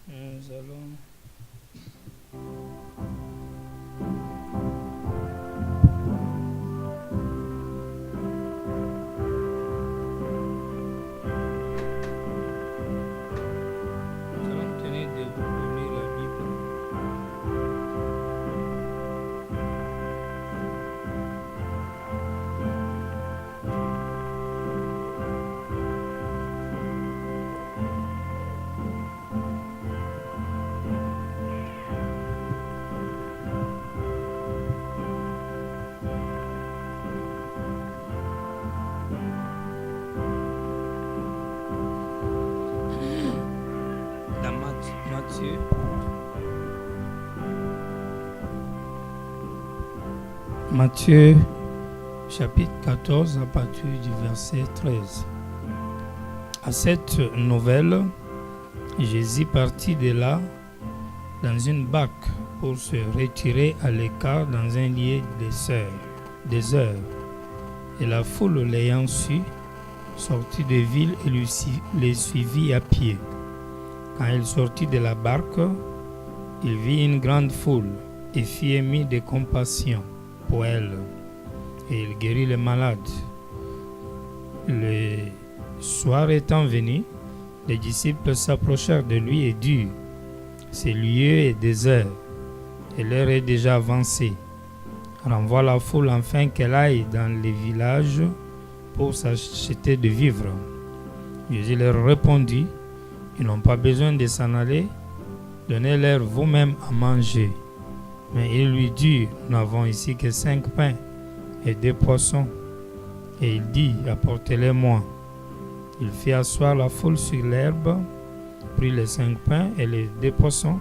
Nous allons nous allons tenir debout pour lire la Bible. Dans Matthieu, Matthieu chapitre 14 à partir du verset 13. À cette nouvelle, Jésus partit de là dans une barque pour se retirer à l'écart dans un lieu désert. Et la foule l'ayant su, sortit de ville et les suivit à pied. Quand il sortit de la barque, il vit une grande foule et fit ému de compassion pour elle. Et il guérit les malades. Le soir étant venu, les disciples s'approchèrent de lui et dirent: ce lieu est désert, et l'heure est déjà avancée. Renvoie la foule afin qu'elle aille dans les villages pour s'acheter de vivres. Jésus leur répondit: ils n'ont pas besoin de s'en aller, donnez-leur vous-même à manger. Mais il lui dit: nous n'avons ici que 5 pains et 2 poissons. Et il dit: apportez-les-moi. Il fit asseoir la foule sur l'herbe, prit les 5 pains et les 2 poissons,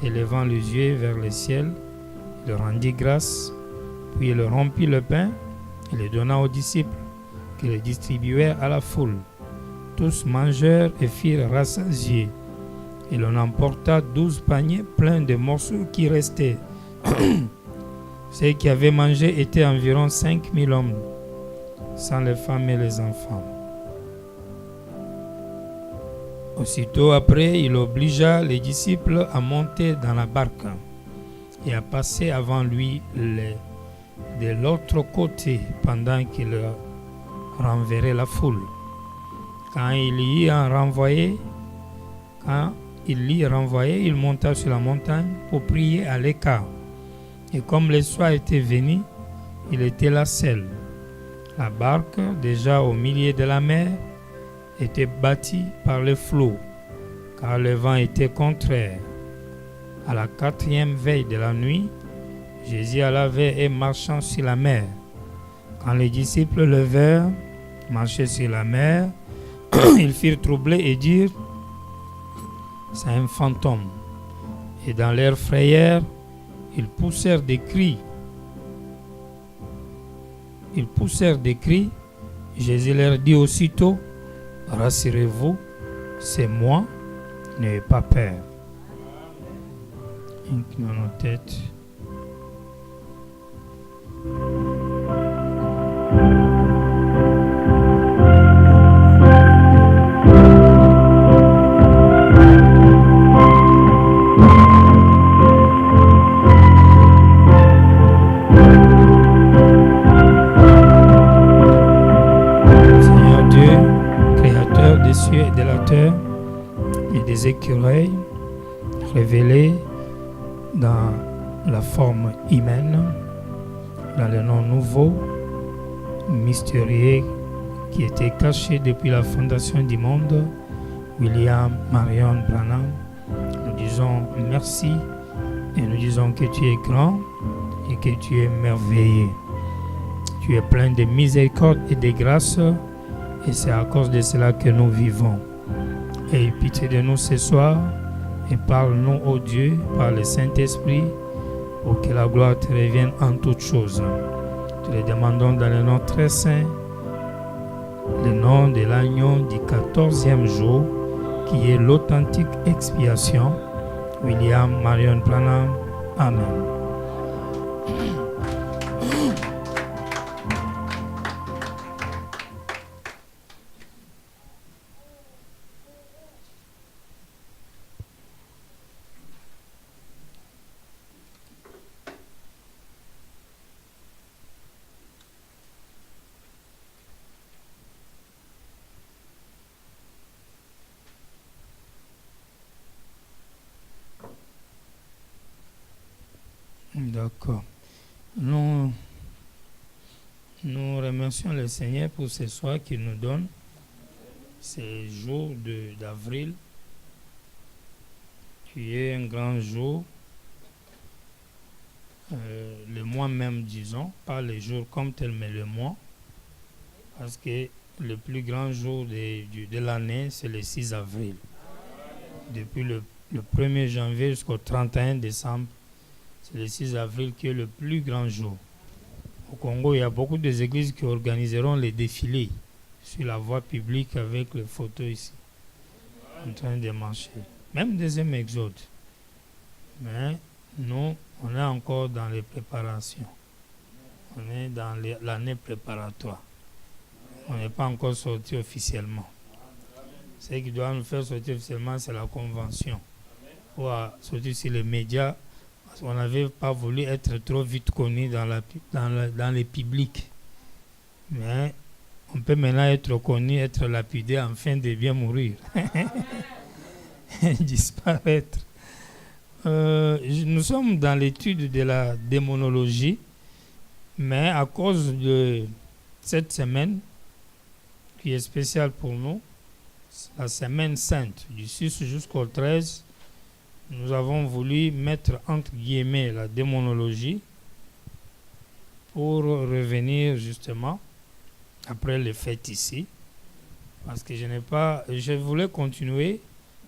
et levant les yeux vers le ciel, il rendit grâce, puis il rompit le pain et le donna aux disciples, qui le distribuèrent à la foule. Tous mangèrent et firent rassasier. Et l'on emporta 12 paniers pleins de morceaux qui restaient. Ceux qui avaient mangé étaient environ 5000 hommes, sans les femmes et les enfants. Aussitôt après, il obligea les disciples à monter dans la barque et à passer avant lui de l'autre côté pendant qu'il renverrait la foule. Quand il l'y renvoyait, il monta sur la montagne pour prier à l'écart. Et comme le soir était venu, il était là seul. La barque, déjà au milieu de la mer, était bâtie par les flots, car le vent était contraire. À la 4e veille de la nuit, Jésus alla vers et marchant sur la mer. Quand les disciples le virent marcher sur la mer, ils furent troublés et dirent: c'est un fantôme. Et dans leur frayeur, ils poussèrent des cris. Jésus leur dit aussitôt: rassurez-vous, c'est moi, n'ayez pas peur. Inclinons nos têtes. Et des écureuils révélés dans la forme humaine, dans le nom nouveau, mystérieux, qui était caché depuis la fondation du monde, William Marion Branham. Nous disons merci et nous disons que tu es grand et que tu es merveilleux. Tu es plein de miséricorde et de grâce, et c'est à cause de cela que nous vivons. Aie pitié de nous ce soir et parle-nous, ô Dieu, par le Saint-Esprit, pour que la gloire te revienne en toutes choses. Te le demandons dans le nom très saint, le nom de l'agneau du 14e jour, qui est l'authentique expiation, William Marion Branham. Amen. D'accord. Nous remercions le Seigneur pour ce soir qu'il nous donne, ces jours d'avril, qui est un grand jour, le mois même, disons, pas les jours comme tel, mais le mois, parce que le plus grand jour de l'année, c'est le 6 avril. Depuis le 1er janvier jusqu'au 31 décembre, c'est le 6 avril qui est le plus grand jour. Au Congo, il y a beaucoup d'églises qui organiseront les défilés sur la voie publique avec les photos ici, en train de marcher. Même deuxième exode. Mais nous, on est encore dans les préparations. On est dans l'année préparatoire. On n'est pas encore sorti officiellement. Ce qui doit nous faire sortir officiellement, c'est la convention. Ou sortir sur les médias. On n'avait pas voulu être trop vite connu dans les publics. Mais on peut maintenant être connu, être lapidé, afin de bien mourir. Disparaître. Nous sommes dans l'étude de la démonologie, mais à cause de cette semaine, qui est spéciale pour nous, la semaine sainte, du 6 jusqu'au 13, nous avons voulu mettre entre guillemets la démonologie pour revenir justement après les fêtes ici. Parce que je voulais continuer.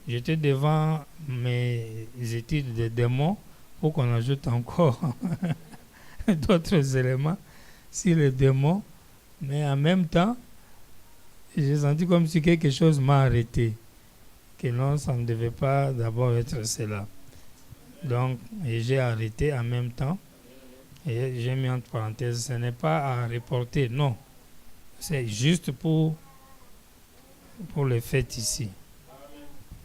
J'étais devant mes études de démons pour qu'on ajoute encore d'autres éléments sur les démons. Mais en même temps, j'ai senti comme si quelque chose m'a arrêté. Que non, ça ne devait pas d'abord être cela. Donc, j'ai arrêté en même temps. Et j'ai mis entre parenthèses, ce n'est pas à reporter, non. C'est juste pour les fêtes ici.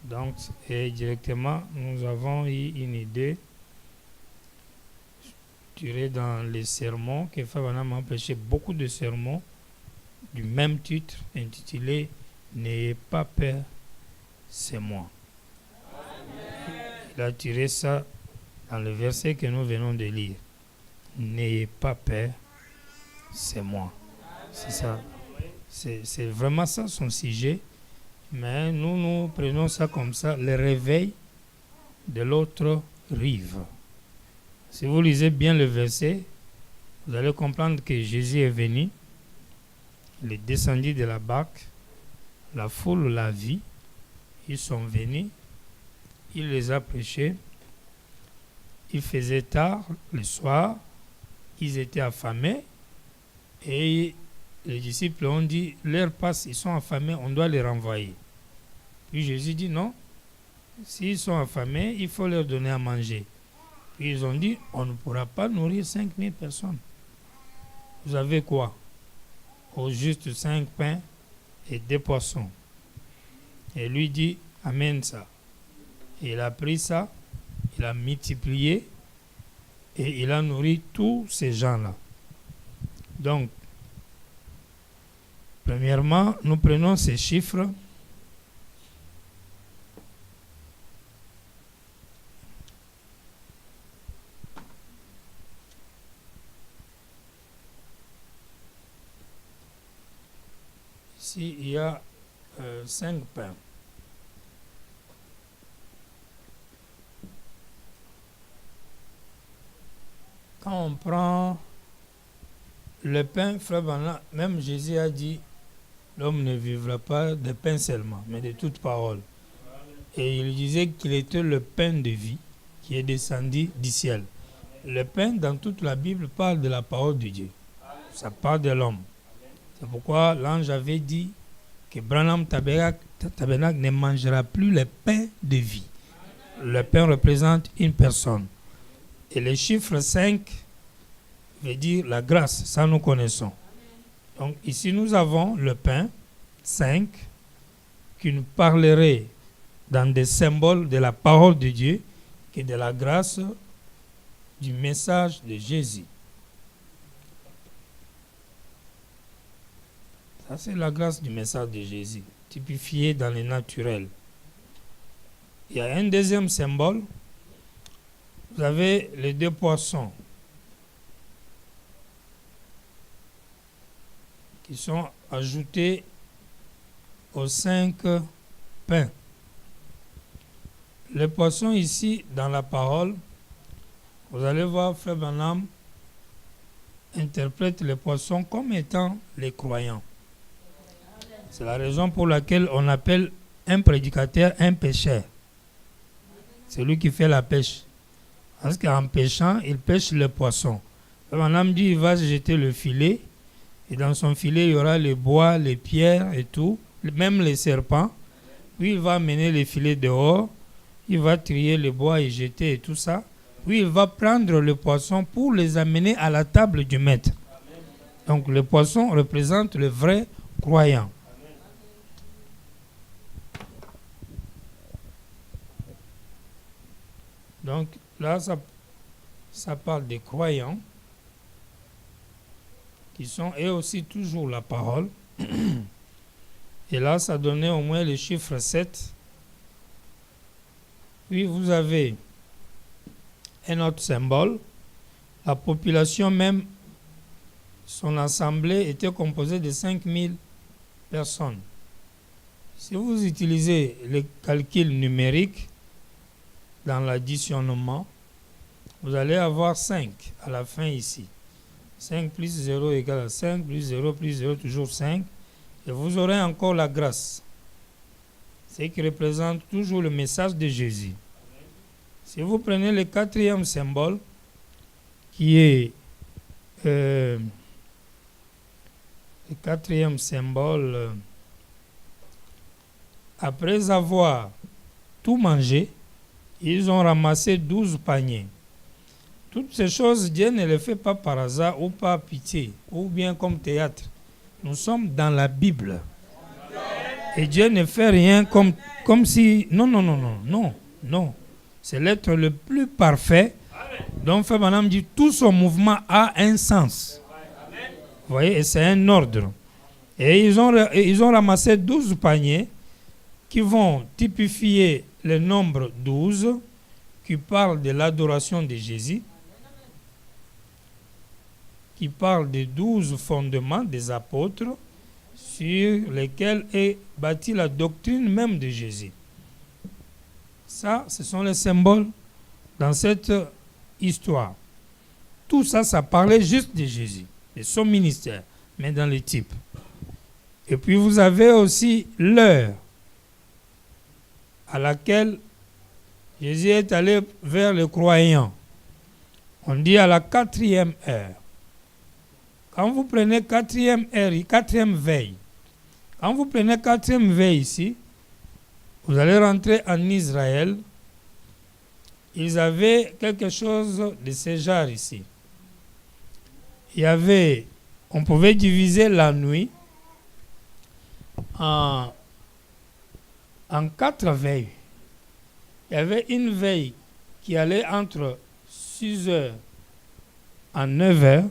Donc, et directement, nous avons eu une idée tirée dans les sermons, que Fabana m'a prêché beaucoup de sermons du même titre, intitulé « N'ayez pas peur, c'est moi ». Il a tiré ça dans le verset que nous venons de lire. « N'ayez pas peur, c'est moi ». C'est ça. C'est vraiment ça son sujet. Mais nous prenons ça comme ça, le réveil de l'autre rive. Si vous lisez bien le verset, vous allez comprendre que Jésus est venu, il est descendu de la barque, la foule l'a vu, ils sont venus, il les a prêchés, il faisait tard le soir, ils étaient affamés, et les disciples ont dit, l'heure passe, ils sont affamés, on doit les renvoyer. Puis Jésus dit non, s'ils sont affamés, il faut leur donner à manger. Puis ils ont dit, on ne pourra pas nourrir 5000 personnes. Vous avez quoi? Au juste 5 pains et 2 poissons. Et lui dit, amène ça. Et il a pris ça, il a multiplié et il a nourri tous ces gens-là. Donc, premièrement, nous prenons ces chiffres. Ici, il y a 5 pains. Quand on prend le pain, frère, même Jésus a dit, l'homme ne vivra pas de pain seulement, mais de toute parole. Et il disait qu'il était le pain de vie qui est descendu du ciel. Le pain, dans toute la Bible, parle de la parole de Dieu. Ça parle de l'homme. C'est pourquoi l'ange avait dit que Branham Tabernacle ne mangera plus le pain de vie. Le pain représente une personne. Et le chiffre 5 veut dire la grâce, ça nous connaissons. Donc ici nous avons le pain 5 qui nous parlerait dans des symboles de la parole de Dieu et de la grâce du message de Jésus. Ça, c'est la grâce du message de Jésus, typifié dans le naturel. Il y a un deuxième symbole, vous avez les 2 poissons qui sont ajoutés aux 5 pains. Les poissons ici, dans la parole, vous allez voir, Frère Branham interprète les poissons comme étant les croyants. C'est la raison pour laquelle on appelle un prédicateur un pêcheur. C'est lui qui fait la pêche. Parce qu'en pêchant, il pêche le poisson. Frère Branham dit, il va jeter le filet, et dans son filet, il y aura les bois, les pierres et tout, même les serpents. Puis il va amener les filets dehors, il va trier les bois et jeter et tout ça. Puis il va prendre le poisson pour les amener à la table du maître. Donc le poisson représente le vrai croyant. Donc là, ça parle des croyants qui sont eux aussi toujours la parole. Et là, ça donnait au moins le chiffre 7. Puis vous avez un autre symbole. La population même, son assemblée était composée de 5000 personnes. Si vous utilisez les calculs numériques dans l'additionnement, vous allez avoir 5 à la fin ici. 5 plus 0 égale à 5, plus 0 plus 0, toujours 5. Et vous aurez encore la grâce. Ce qui représente toujours le message de Jésus. Si vous prenez le 4e symbole, qui est le 4e symbole, après avoir tout mangé, ils ont ramassé 12 paniers. Toutes ces choses, Dieu ne les fait pas par hasard ou par pitié, ou bien comme théâtre. Nous sommes dans la Bible. Et Dieu ne fait rien comme si... Non. C'est l'être le plus parfait. Donc, Frère Branham dit, tout son mouvement a un sens. Vous voyez, et c'est un ordre. Et ils ont ramassé 12 paniers qui vont typifier le nombre 12, qui parle de l'adoration de Jésus, qui parle des 12 fondements des apôtres sur lesquels est bâtie la doctrine même de Jésus. Ça, ce sont les symboles dans cette histoire. Tout ça, ça parlait juste de Jésus, de son ministère, mais dans les types. Et puis vous avez aussi l'heure à laquelle Jésus est allé vers les croyants. On dit à la 4e heure. Quand vous prenez 4e heure, 4e veille, quand vous prenez 4e veille ici, vous allez rentrer en Israël. Ils avaient quelque chose de ce genre ici. On pouvait diviser la nuit en 4 veilles. Il y avait une veille qui allait entre 6 heures à 9 heures.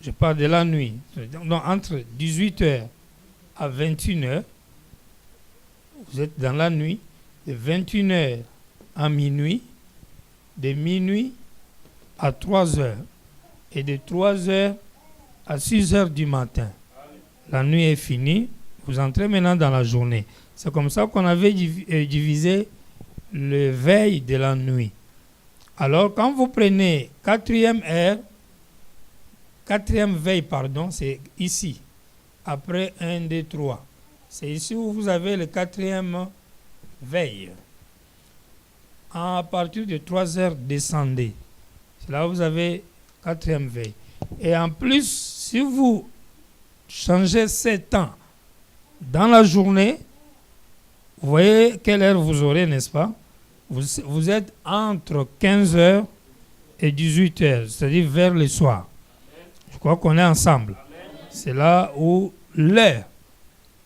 Je parle de la nuit. Donc, entre 18 heures à 21 heures, vous êtes dans la nuit. De 21 heures à minuit, de minuit à 3 heures, et de 3 heures à 6 heures du matin. La nuit est finie, vous entrez maintenant dans la journée. C'est comme ça qu'on avait divisé le veille de la nuit. Alors, quand vous prenez 4e veille, c'est ici, après 1, 2, 3. C'est ici où vous avez le 4e veille. À partir de 3 heures, descendez. C'est là où vous avez 4e veille. Et en plus, si vous changez 7 temps dans la journée, vous voyez quelle heure vous aurez, n'est-ce pas? Vous êtes entre 15 heures et 18 heures, c'est-à-dire vers le soir. Je crois qu'on est ensemble. C'est là où l'heure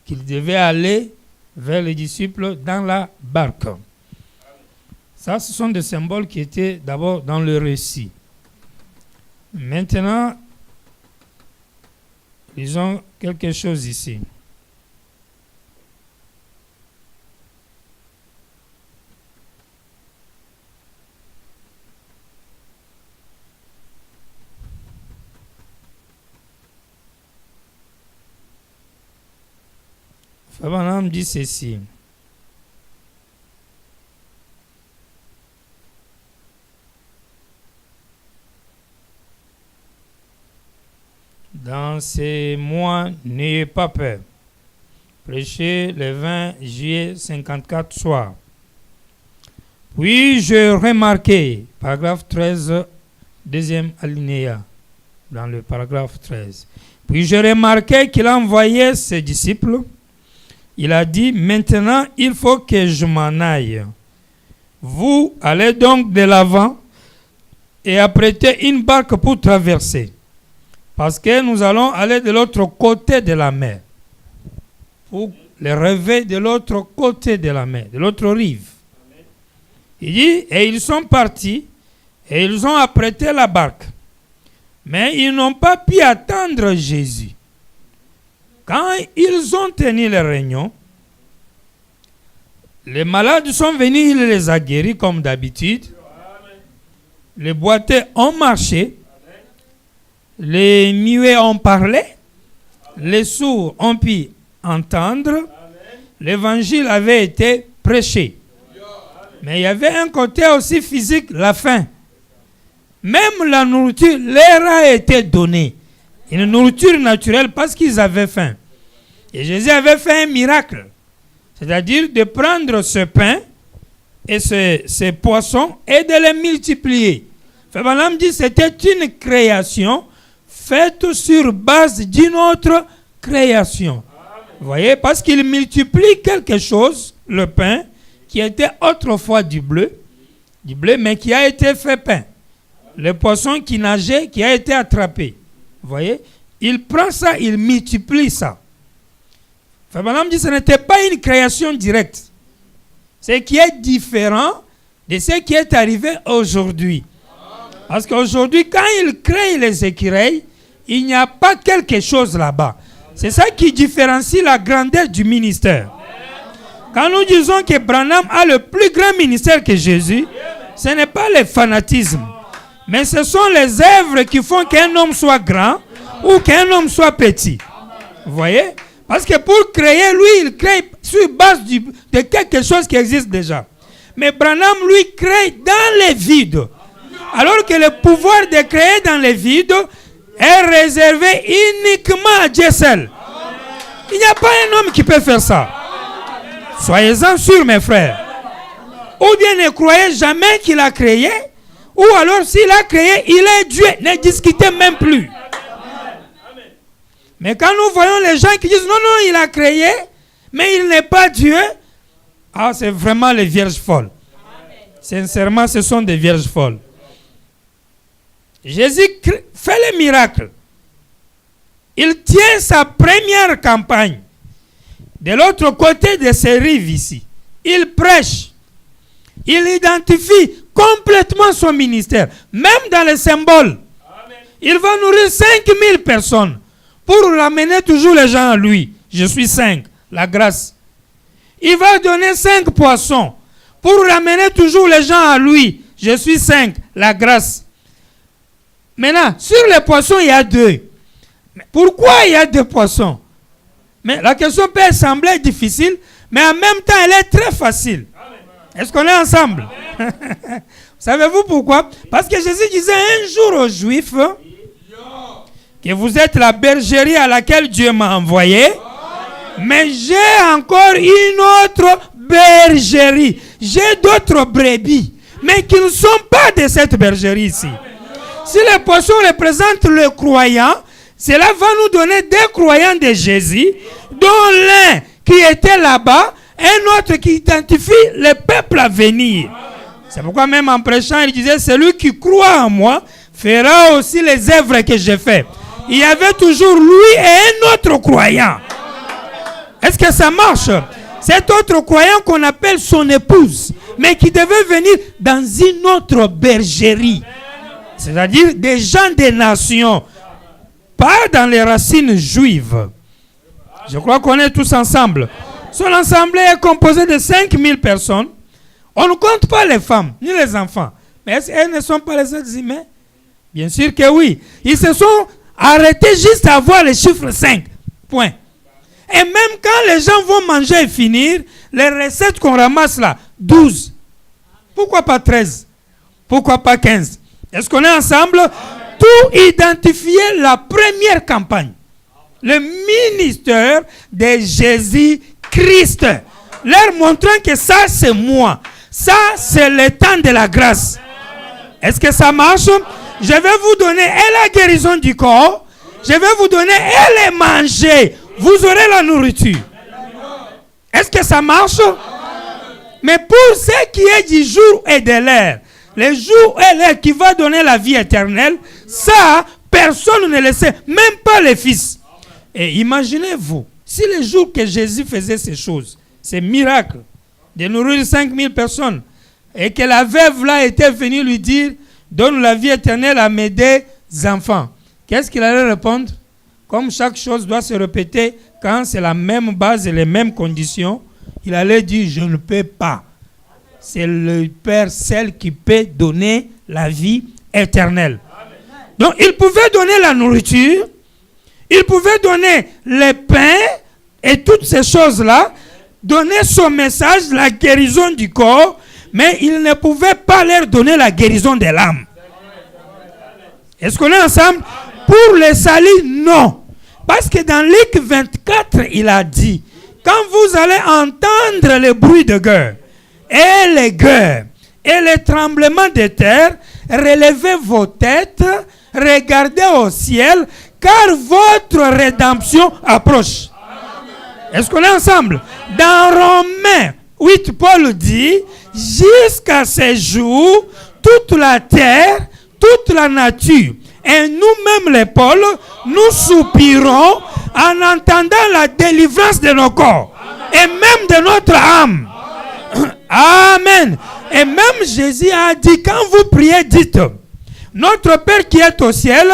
qu'il devait aller vers les disciples dans la barque. Ça, ce sont des symboles qui étaient d'abord dans le récit. Maintenant, lisons quelque chose ici. Frère Branham dit ceci. Dans ces mois, n'ayez pas peur. Prêché le 20 juillet 54 soir. Puis je remarquai, paragraphe 13, deuxième alinéa, dans le paragraphe 13. Puis je remarquai qu'il envoyait ses disciples. Il a dit, maintenant il faut que je m'en aille. Vous allez donc de l'avant et apprêtez une barque pour traverser. Parce que nous allons aller de l'autre côté de la mer. Pour les rêver de l'autre côté de la mer, de l'autre rive. Il dit, et ils sont partis, et ils ont apprêté la barque. Mais ils n'ont pas pu attendre Jésus. Quand ils ont tenu les réunions, les malades sont venus, il les a guéris comme d'habitude. Les boiteux ont marché. Les muets ont parlé. Les sourds ont pu entendre. L'évangile avait été prêché. Mais il y avait un côté aussi physique, la faim. Même la nourriture leur a été donnée. Une nourriture naturelle parce qu'ils avaient faim. Et Jésus avait fait un miracle. C'est-à-dire de prendre ce pain et ces poissons et de les multiplier. Frère Branham dit que c'était une création faite sur base d'une autre création. Vous voyez, parce qu'il multiplie quelque chose, le pain, qui était autrefois du bleu, mais qui a été fait pain. Le poisson qui nageait, qui a été attrapé. Vous voyez, il prend ça, il multiplie ça. Frère Branham dit que ce n'était pas une création directe. Ce qui est différent de ce qui est arrivé aujourd'hui. Parce qu'aujourd'hui, quand il crée les écureuils, il n'y a pas quelque chose là-bas. C'est ça qui différencie la grandeur du ministère. Quand nous disons que Branham a le plus grand ministère que Jésus, ce n'est pas le fanatisme. Mais ce sont les œuvres qui font qu'un homme soit grand ou qu'un homme soit petit. Vous voyez? Parce que pour créer, lui, il crée sur base de quelque chose qui existe déjà. Mais Branham, lui, crée dans les vides. Alors que le pouvoir de créer dans les vides est réservé uniquement à Dieu seul. Il n'y a pas un homme qui peut faire ça. Soyez-en sûrs, mes frères. Ou bien ne croyez jamais qu'il a créé, ou alors s'il a créé, il est Dieu. Ne discutez même plus. Mais quand nous voyons les gens qui disent non, non, il a créé, mais il n'est pas Dieu, ah, c'est vraiment les vierges folles. Sincèrement, ce sont des vierges folles. Jésus fait le miracle. Il tient sa première campagne de l'autre côté de ces rives ici. Il prêche. Il identifie complètement son ministère. Même dans les symboles. Amen. Il va nourrir 5000 personnes pour ramener toujours les gens à lui. Je suis 5, la grâce. Il va donner 5 poissons pour ramener toujours les gens à lui. Je suis 5, la grâce. Maintenant, sur les poissons, il y a 2. Pourquoi il y a 2 poissons? Mais la question peut sembler difficile, mais en même temps, elle est très facile. Est-ce qu'on est ensemble? Savez-vous pourquoi? Parce que Jésus disait un jour aux Juifs que vous êtes la bergerie à laquelle Dieu m'a envoyé, mais j'ai encore une autre bergerie. J'ai d'autres brebis, mais qui ne sont pas de cette bergerie ici. Si les poissons représentent le croyant, cela va nous donner 2 croyants de Jésus, dont l'un qui était là-bas, un autre qui identifie le peuple à venir. C'est pourquoi même en prêchant, il disait, celui qui croit en moi fera aussi les œuvres que j'ai faites. Il y avait toujours lui et un autre croyant. Est-ce que ça marche? Cet autre croyant qu'on appelle son épouse, mais qui devait venir dans une autre bergerie. C'est-à-dire des gens des nations, pas dans les racines juives. Je crois qu'on est tous ensemble. Son assemblée est composée de 5000 personnes. On ne compte pas les femmes, ni les enfants. Mais est-ce qu'elles ne sont pas les êtres humains? Bien sûr que oui. Ils se sont arrêtés juste à voir le chiffre 5. Point. Et même quand les gens vont manger et finir, les recettes qu'on ramasse là, 12. Pourquoi pas 13? Pourquoi pas 15? Est-ce qu'on est ensemble? Tout identifier la première campagne. Le ministère de Jésus-Christ. Leur montrant que ça, c'est moi. Ça, c'est le temps de la grâce. Est-ce que ça marche? Je vais vous donner la guérison du corps. Je vais vous donner les manger. Vous aurez la nourriture. Est-ce que ça marche? Mais pour ce qui est du jour et de l'heure, le jour et l'heure qui va donner la vie éternelle, ça, personne ne le sait, même pas les fils. Et imaginez-vous, si le jour que Jésus faisait ces choses, ces miracles, de nourrir 5000 personnes, et que la veuve là était venue lui dire, donne la vie éternelle à mes deux enfants. Qu'est-ce qu'il allait répondre? Comme chaque chose doit se répéter quand c'est la même base et les mêmes conditions, il allait dire, je ne peux pas. C'est le Père seul qui peut donner la vie éternelle. Donc, il pouvait donner la nourriture, il pouvait donner le pain et toutes ces choses-là, donner son message, la guérison du corps, mais il ne pouvait pas leur donner la guérison de l'âme. Est-ce qu'on est ensemble? Pour les salut, non. Parce que dans Luc 24, il a dit, quand vous allez entendre le bruit de guerre, et les guerres, et les tremblements de terre, relevez vos têtes, regardez au ciel, car votre rédemption approche. Est-ce qu'on est ensemble? Dans Romains 8, Paul dit, jusqu'à ce jour, toute la terre, toute la nature, et nous-mêmes les Paul, nous soupirons en entendant la délivrance de nos corps, et même de notre âme. Amen. Et même Jésus a dit, quand vous priez, dites, notre Père qui est au ciel,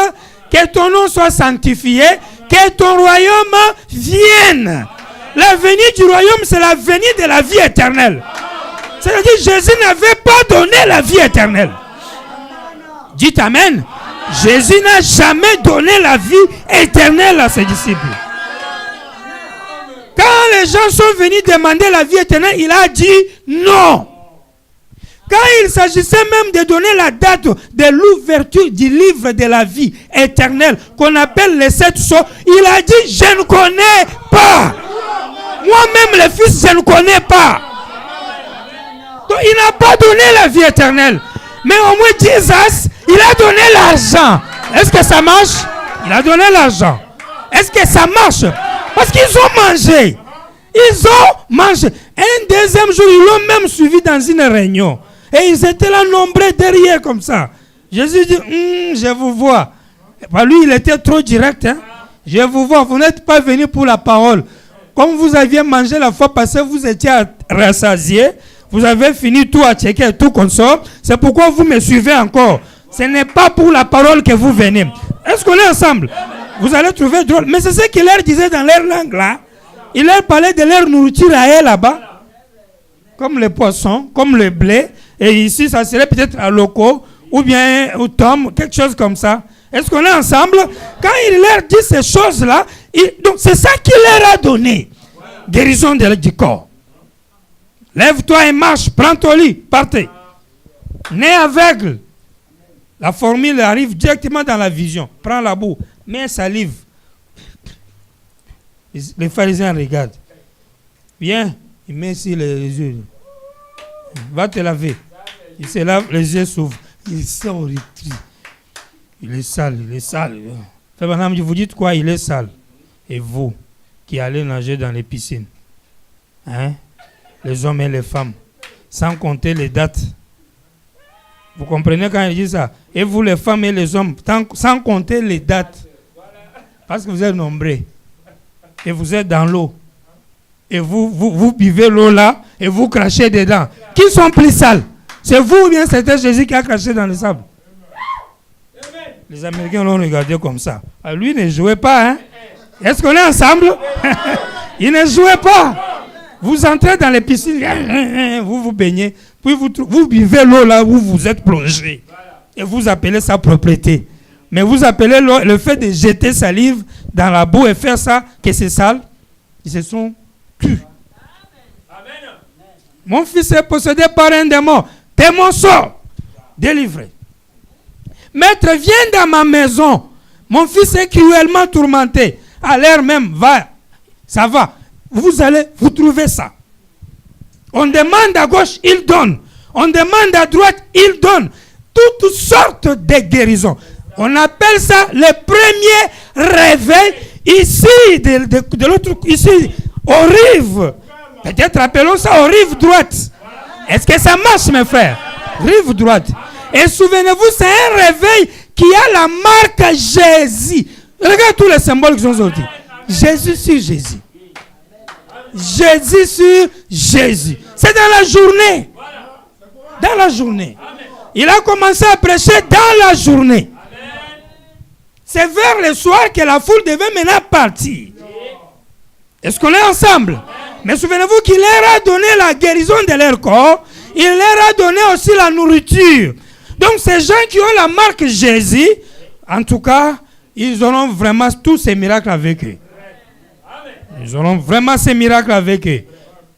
que ton nom soit sanctifié, que ton royaume vienne. La venue du royaume, c'est la venue de la vie éternelle. C'est-à-dire que Jésus n'avait pas donné la vie éternelle. Dites Amen. Jésus n'a jamais donné la vie éternelle à ses disciples. Quand les gens sont venus demander la vie éternelle, il a dit non. Quand il s'agissait même de donner la date de l'ouverture du livre de la vie éternelle, qu'on appelle les 7 sceaux, il a dit, je ne connais pas. Moi-même, le Fils, je ne connais pas. Donc, il n'a pas donné la vie éternelle. Mais au moins, Jésus, il a donné l'argent. Est-ce que ça marche? Il a donné l'argent. Est-ce que ça marche? Parce qu'ils ont mangé. Ils ont mangé. Un deuxième jour, ils l'ont même suivi dans une réunion. Et ils étaient là nombreux derrière comme ça. Jésus dit, je vous vois. Lui, il était trop direct. Hein? Je vous vois, vous n'êtes pas venus pour la parole. Comme vous aviez mangé la fois passée, vous étiez rassasiés. Vous avez fini tout à checker, tout comme ça. C'est pourquoi vous me suivez encore. Ce n'est pas pour la parole que vous venez. Est-ce qu'on est ensemble? Vous allez trouver drôle. Mais c'est ce qu'il leur disait dans leur langue là. Il leur parlait de leur nourriture à eux là-bas. Comme les poissons, comme le blé. Et ici, ça serait peut-être à loco, ou bien au tom, quelque chose comme ça. Est-ce qu'on est ensemble? Quand il leur dit ces choses-là, donc c'est ça qu'il leur a donné. Guérison du corps. Lève-toi et marche, prends ton lit, partez. Né aveugle. La formule arrive directement dans la vision. Prends la boue, mets salive. Les pharisiens regardent. Viens, il met ici les yeux. Va te laver. Il se lave, les yeux s'ouvrent. Il sort retrait. Il est sale, il est sale. Madame, vous dites quoi? Il est sale. Et vous, qui allez nager dans les piscines, hein? Les hommes et les femmes, sans compter les dates. Vous comprenez quand il dit ça? Et vous, les femmes et les hommes, sans compter les dates. Parce que vous êtes nombreux. Et vous êtes dans l'eau. Et vous buvez l'eau là et vous crachez dedans. Qui sont plus sales? C'est vous ou bien c'était Jésus qui a craché dans le sable? Les Américains l'ont regardé comme ça. Alors lui ne jouait pas. Hein? Est-ce qu'on est ensemble? Il ne jouait pas. Vous entrez dans les piscines, vous vous baignez, puis vous buvez l'eau là où vous êtes plongé. Et vous appelez ça propreté. Mais vous appelez le fait de jeter salive dans la boue et faire ça que c'est sale. ils se sont tus. Mon fils est possédé par un démon. Démon sort. Délivré. Maître, viens dans ma maison. Mon fils est cruellement tourmenté. À l'air même, va. Ça va. Vous trouvez ça. On demande à gauche, il donne. On demande à droite, il donne. Toutes sortes de guérisons. On appelle ça le premier réveil ici, de l'autre, ici, aux rives. Peut-être appelons ça aux rives droites. Est-ce que ça marche, mes frères? Rive droite. Et souvenez-vous, c'est un réveil qui a la marque Jésus. Regarde tous les symboles qu'ils ont aujourd'hui. Jésus sur Jésus. Jésus sur Jésus. C'est dans la journée. Dans la journée. Il a commencé à prêcher dans la journée. C'est vers le soir que la foule devait maintenant partir. Est-ce qu'on est ensemble? Mais souvenez-vous qu'il leur a donné la guérison de leur corps. Il leur a donné aussi la nourriture. Donc ces gens qui ont la marque Jésus, en tout cas, ils auront vraiment tous ces miracles avec eux. Ils auront vraiment ces miracles avec eux.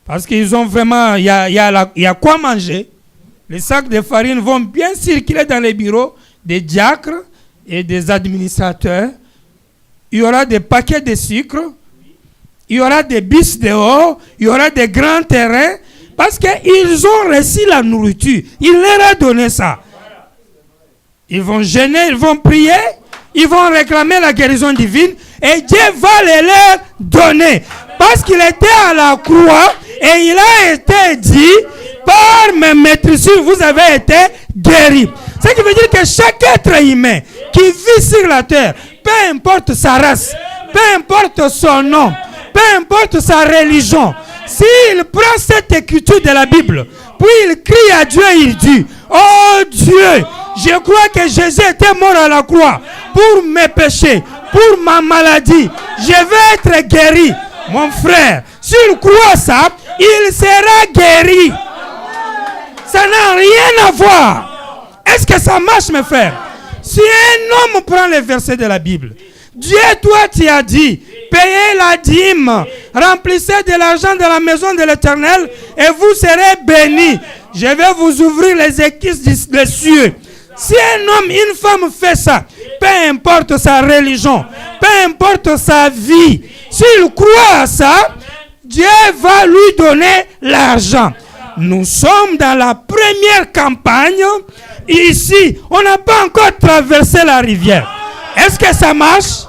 Parce qu'ils ont vraiment, il y a quoi manger. Les sacs de farine vont bien circuler dans les bureaux des diacres et des administrateurs. Il y aura des paquets de sucre. Il y aura des bus dehors. Il y aura des grands terrains. Parce qu'ils ont reçu la nourriture. Il leur a donné ça. Ils vont jeûner, ils vont prier. Ils vont réclamer la guérison divine. Et Dieu va les leur donner. Parce qu'il était à la croix. Et il a été dit, par mes maîtrisures, vous avez été guéris. Ce qui veut dire que chaque être humain qui vit sur la terre, peu importe sa race, peu importe son nom, peu importe sa religion, s'il prend cette écriture de la Bible, puis il crie à Dieu, il dit, oh Dieu, je crois que Jésus était mort à la croix pour mes péchés, pour ma maladie. Je vais être guéri. Mon frère, s'il croit ça, il sera guéri. Ça n'a rien à voir. Est-ce que ça marche, mes frères? Si un homme prend les versets de la Bible, Dieu, toi, tu as dit, payez la dîme, remplissez de l'argent de la maison de l'Éternel et vous serez bénis. Je vais vous ouvrir les écluses des cieux. Si un homme, une femme fait ça, peu importe sa religion, peu importe sa vie, s'il croit à ça, Dieu va lui donner l'argent. Nous sommes dans la première campagne. Ici, on n'a pas encore traversé la rivière. Est-ce que ça marche?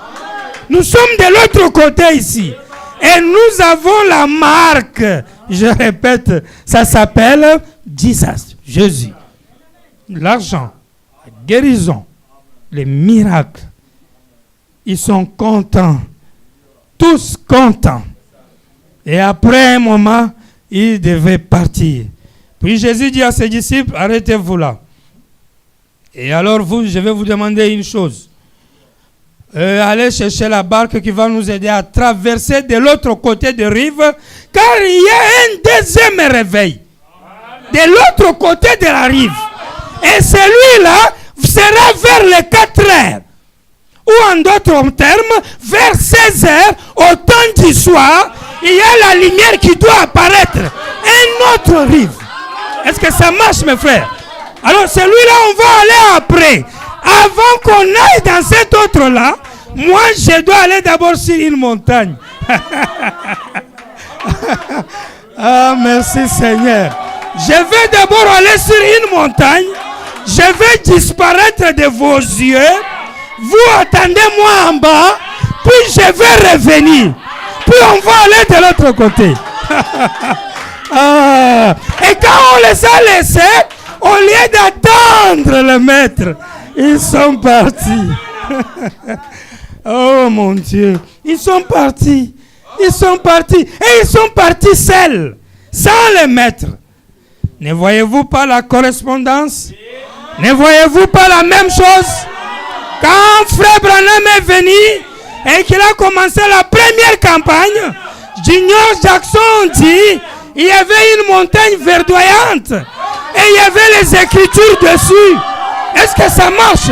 Nous sommes de l'autre côté ici. Et nous avons la marque. Je répète, ça s'appelle Jésus. L'argent, la guérison, les miracles. Ils sont contents. Tous contents. Et après un moment, ils devaient partir. Puis Jésus dit à ses disciples, arrêtez-vous là. Et alors je vais vous demander une chose. Allez chercher la barque qui va nous aider à traverser de l'autre côté de rive, car il y a un deuxième réveil. De l'autre côté de la rive. Et celui-là sera vers les 4 heures. Ou en d'autres termes, vers 16 heures, au temps du soir, il y a la lumière qui doit apparaître. Un autre rive. Est-ce que ça marche, mes frères? Alors celui-là, on va aller après. Avant qu'on aille dans cet autre-là, moi, je dois aller d'abord sur une montagne. Ah, merci Seigneur. Je vais d'abord aller sur une montagne. Je vais disparaître de vos yeux. Vous attendez-moi en bas. Puis je vais revenir. Puis on va aller de l'autre côté. Ah. Et quand on les a laissés, au lieu d'attendre le maître, ils sont partis. Oh mon Dieu. Ils sont partis. Ils sont partis. Et ils sont partis seuls. Sans le maître. Ne voyez-vous pas la correspondance? Ne voyez-vous pas la même chose? Quand Frère Branham est venu et qu'il a commencé la première campagne, Junior Jackson dit, il y avait une montagne verdoyante et il y avait les écritures dessus. Est-ce que ça marche?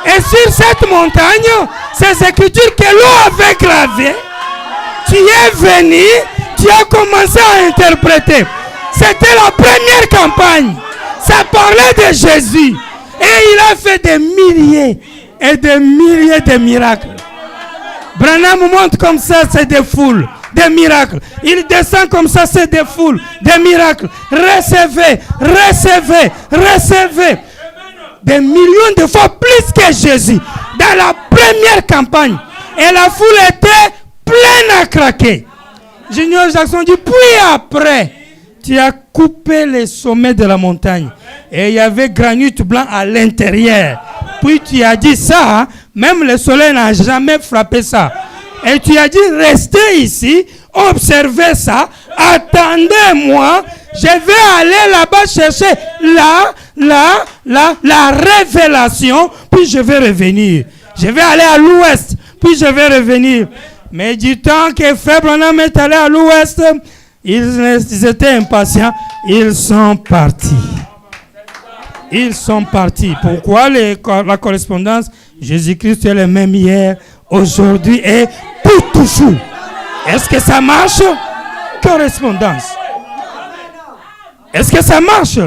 Et sur cette montagne, ces écritures que l'eau avait gravées, Tu es venu, tu as commencé à interpréter. C'était la première campagne. Ça parlait de Jésus. Et il a fait des milliers et des milliers de miracles. Branham monte comme ça, c'est des foules, des miracles. Il descend comme ça, c'est des foules, des miracles. Recevez, recevez, recevez. Des millions de fois plus que Jésus. Dans la première campagne. Et la foule était pleine à craquer. Junior Jackson dit, puis après, tu as coupé les sommets de la montagne. Et il y avait granit blanc à l'intérieur. Puis tu as dit ça, même le soleil n'a jamais frappé ça. Et tu as dit, restez ici, observez ça, attendez-moi, je vais aller là-bas chercher la révélation, puis je vais revenir. Je vais aller à l'ouest, puis je vais revenir. Mais du temps que Frère Branham est allé à l'ouest, ils étaient impatients, ils sont partis. Ils sont partis. Pourquoi la correspondance? Jésus-Christ est le même hier, aujourd'hui et pour toujours. Est-ce que ça marche? Correspondance. Est-ce que ça marche?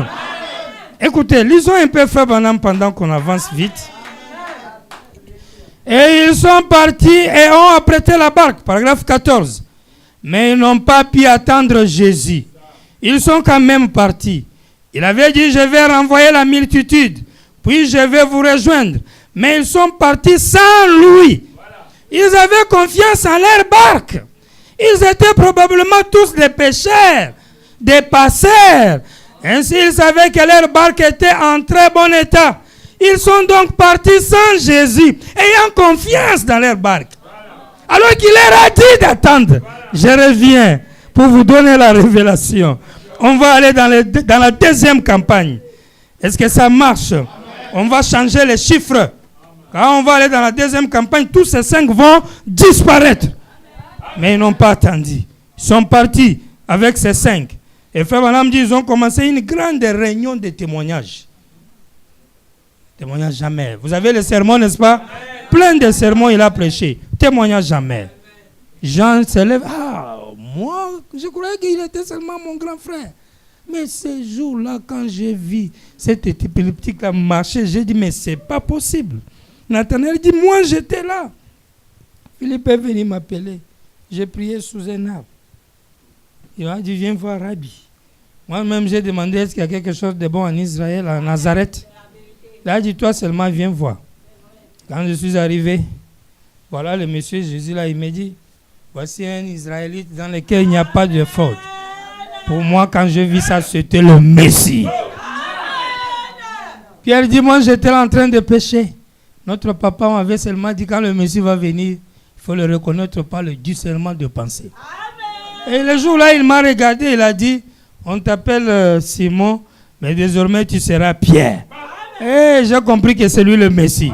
Écoutez, lisons un peu Frère Branham pendant qu'on avance vite. Et ils sont partis et ont apprêté la barque, paragraphe 14. Mais ils n'ont pas pu attendre Jésus. Ils sont quand même partis. Il avait dit, je vais renvoyer la multitude, puis je vais vous rejoindre. Mais ils sont partis sans lui. Ils avaient confiance en leur barque. Ils étaient probablement tous des pêcheurs, des passeurs. Ainsi, ils savaient que leur barque était en très bon état. Ils sont donc partis sans Jésus, ayant confiance dans leur barque. Alors qu'il leur a dit d'attendre. Je reviens pour vous donner la révélation. On va aller dans la deuxième campagne. Est-ce que ça marche? On va changer les chiffres. Quand on va aller dans la deuxième campagne, tous ces 5 vont disparaître. Mais ils n'ont pas attendu. Ils sont partis avec ces 5. Et Frère Branham dit, ils ont commencé une grande réunion de témoignages. Témoignage jamais. Vous avez le sermon, n'est-ce pas? Plein de sermons, il a prêché. Témoignage jamais. Jean se lève. Ah, moi, je croyais qu'il était seulement mon grand frère. Mais ce jour-là, quand j'ai vu cette épileptique-là marcher, j'ai dit, mais c'est pas possible. Nathanaël dit, moi, j'étais là. Philippe est venu m'appeler. J'ai prié sous un arbre. Il a dit, viens voir Rabbi. Moi-même, j'ai demandé, est-ce qu'il y a quelque chose de bon en Israël, à Nazareth? Il a dit, toi seulement, viens voir. Quand je suis arrivé, voilà le monsieur Jésus là, il me dit, voici un Israélite dans lequel il n'y a pas de faute. Pour moi, quand je vis ça, c'était le Messie. Pierre dit, moi j'étais en train de pécher. Notre papa m'avait seulement dit, quand le Messie va venir, il faut le reconnaître par le discernement de pensée. Et le jour-là, il m'a regardé, il a dit, on t'appelle Simon, mais désormais tu seras Pierre. Et j'ai compris que c'est lui le Messie.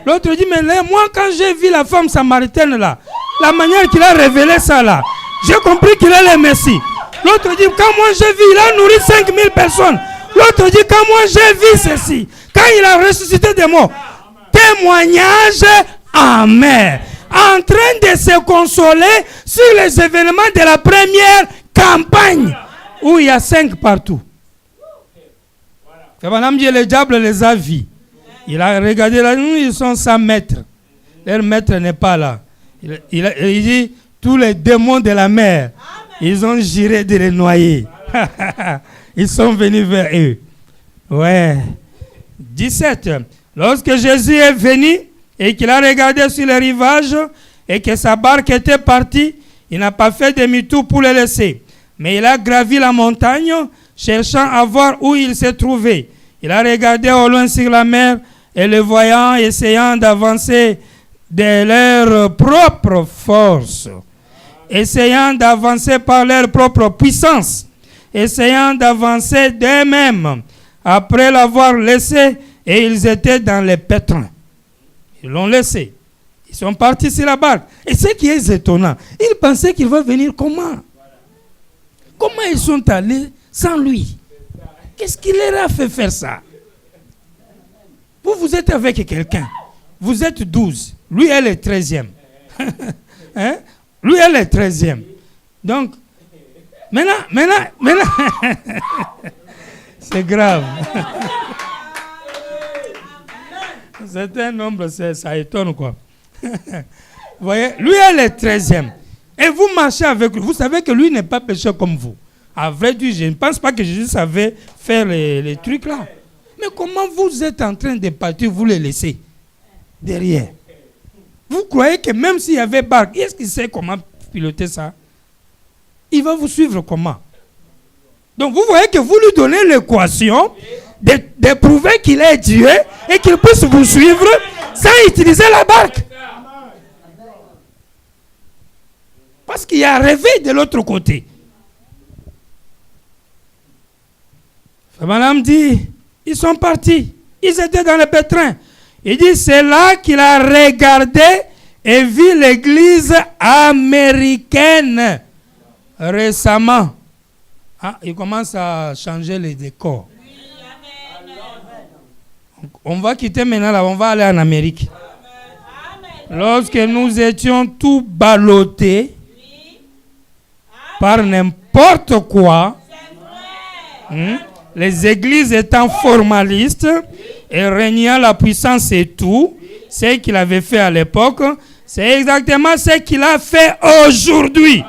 L'autre dit, mais là, moi quand j'ai vu la femme samaritaine là, la manière qu'il a révélé ça là, j'ai compris qu'il est le Messie. L'autre dit, quand moi j'ai vu, il a nourri 5000 personnes. L'autre dit, quand moi j'ai vu ceci, quand il a ressuscité des morts, témoignage amer, en train de se consoler sur les événements de la première campagne, où il y a 5 partout. Le diable les a vus. Il a regardé là, ils sont sans maître. Leur maître n'est pas là. Il dit, tous les démons de la mer, ils ont juré de les noyer. Ils sont venus vers eux. Ouais. 17. Lorsque Jésus est venu et qu'il a regardé sur le rivage et que sa barque était partie, il n'a pas fait demi-tour pour le laisser. Mais il a gravi la montagne, cherchant à voir où il se trouvait. Il a regardé au loin sur la mer et le voyant, essayant d'avancer de leur propre force, essayant d'avancer par leur propre puissance, essayant d'avancer d'eux-mêmes, après l'avoir laissé, et ils étaient dans les pétrins. Ils l'ont laissé. Ils sont partis sur la barque. Et ce qui est étonnant, ils pensaient qu'il va venir comment? Comment ils sont allés sans lui? Qu'est-ce qui leur a fait faire ça? Vous êtes avec quelqu'un. Vous êtes 12. Lui, elle est 13e. Hein? Lui est le 13e. Donc, maintenant, c'est grave. C'est un nombre, ça étonne quoi. Vous voyez, lui est le 13e. Et vous marchez avec lui. Vous savez que lui n'est pas pécheur comme vous. À vrai dire, je ne pense pas que Jésus savait faire les trucs là. Mais comment vous êtes en train de partir, vous les laissez derrière? Vous croyez que même s'il y avait barque, est-ce qu'il sait comment piloter ça? Il va vous suivre comment? Donc vous voyez que vous lui donnez l'équation de prouver qu'il est Dieu et qu'il puisse vous suivre sans utiliser la barque. Parce qu'il y a un réveil de l'autre côté. Madame dit, ils sont partis. Ils étaient dans le pétrin. Il dit, c'est là qu'il a regardé et vu l'église américaine récemment. Ah, il commence à changer les décors. On va quitter maintenant là, on va aller en Amérique. Lorsque nous étions tout ballottés par n'importe quoi, les églises étant formalistes et régnant la puissance et tout, ce qu'il avait fait à l'époque, c'est exactement ce qu'il a fait aujourd'hui.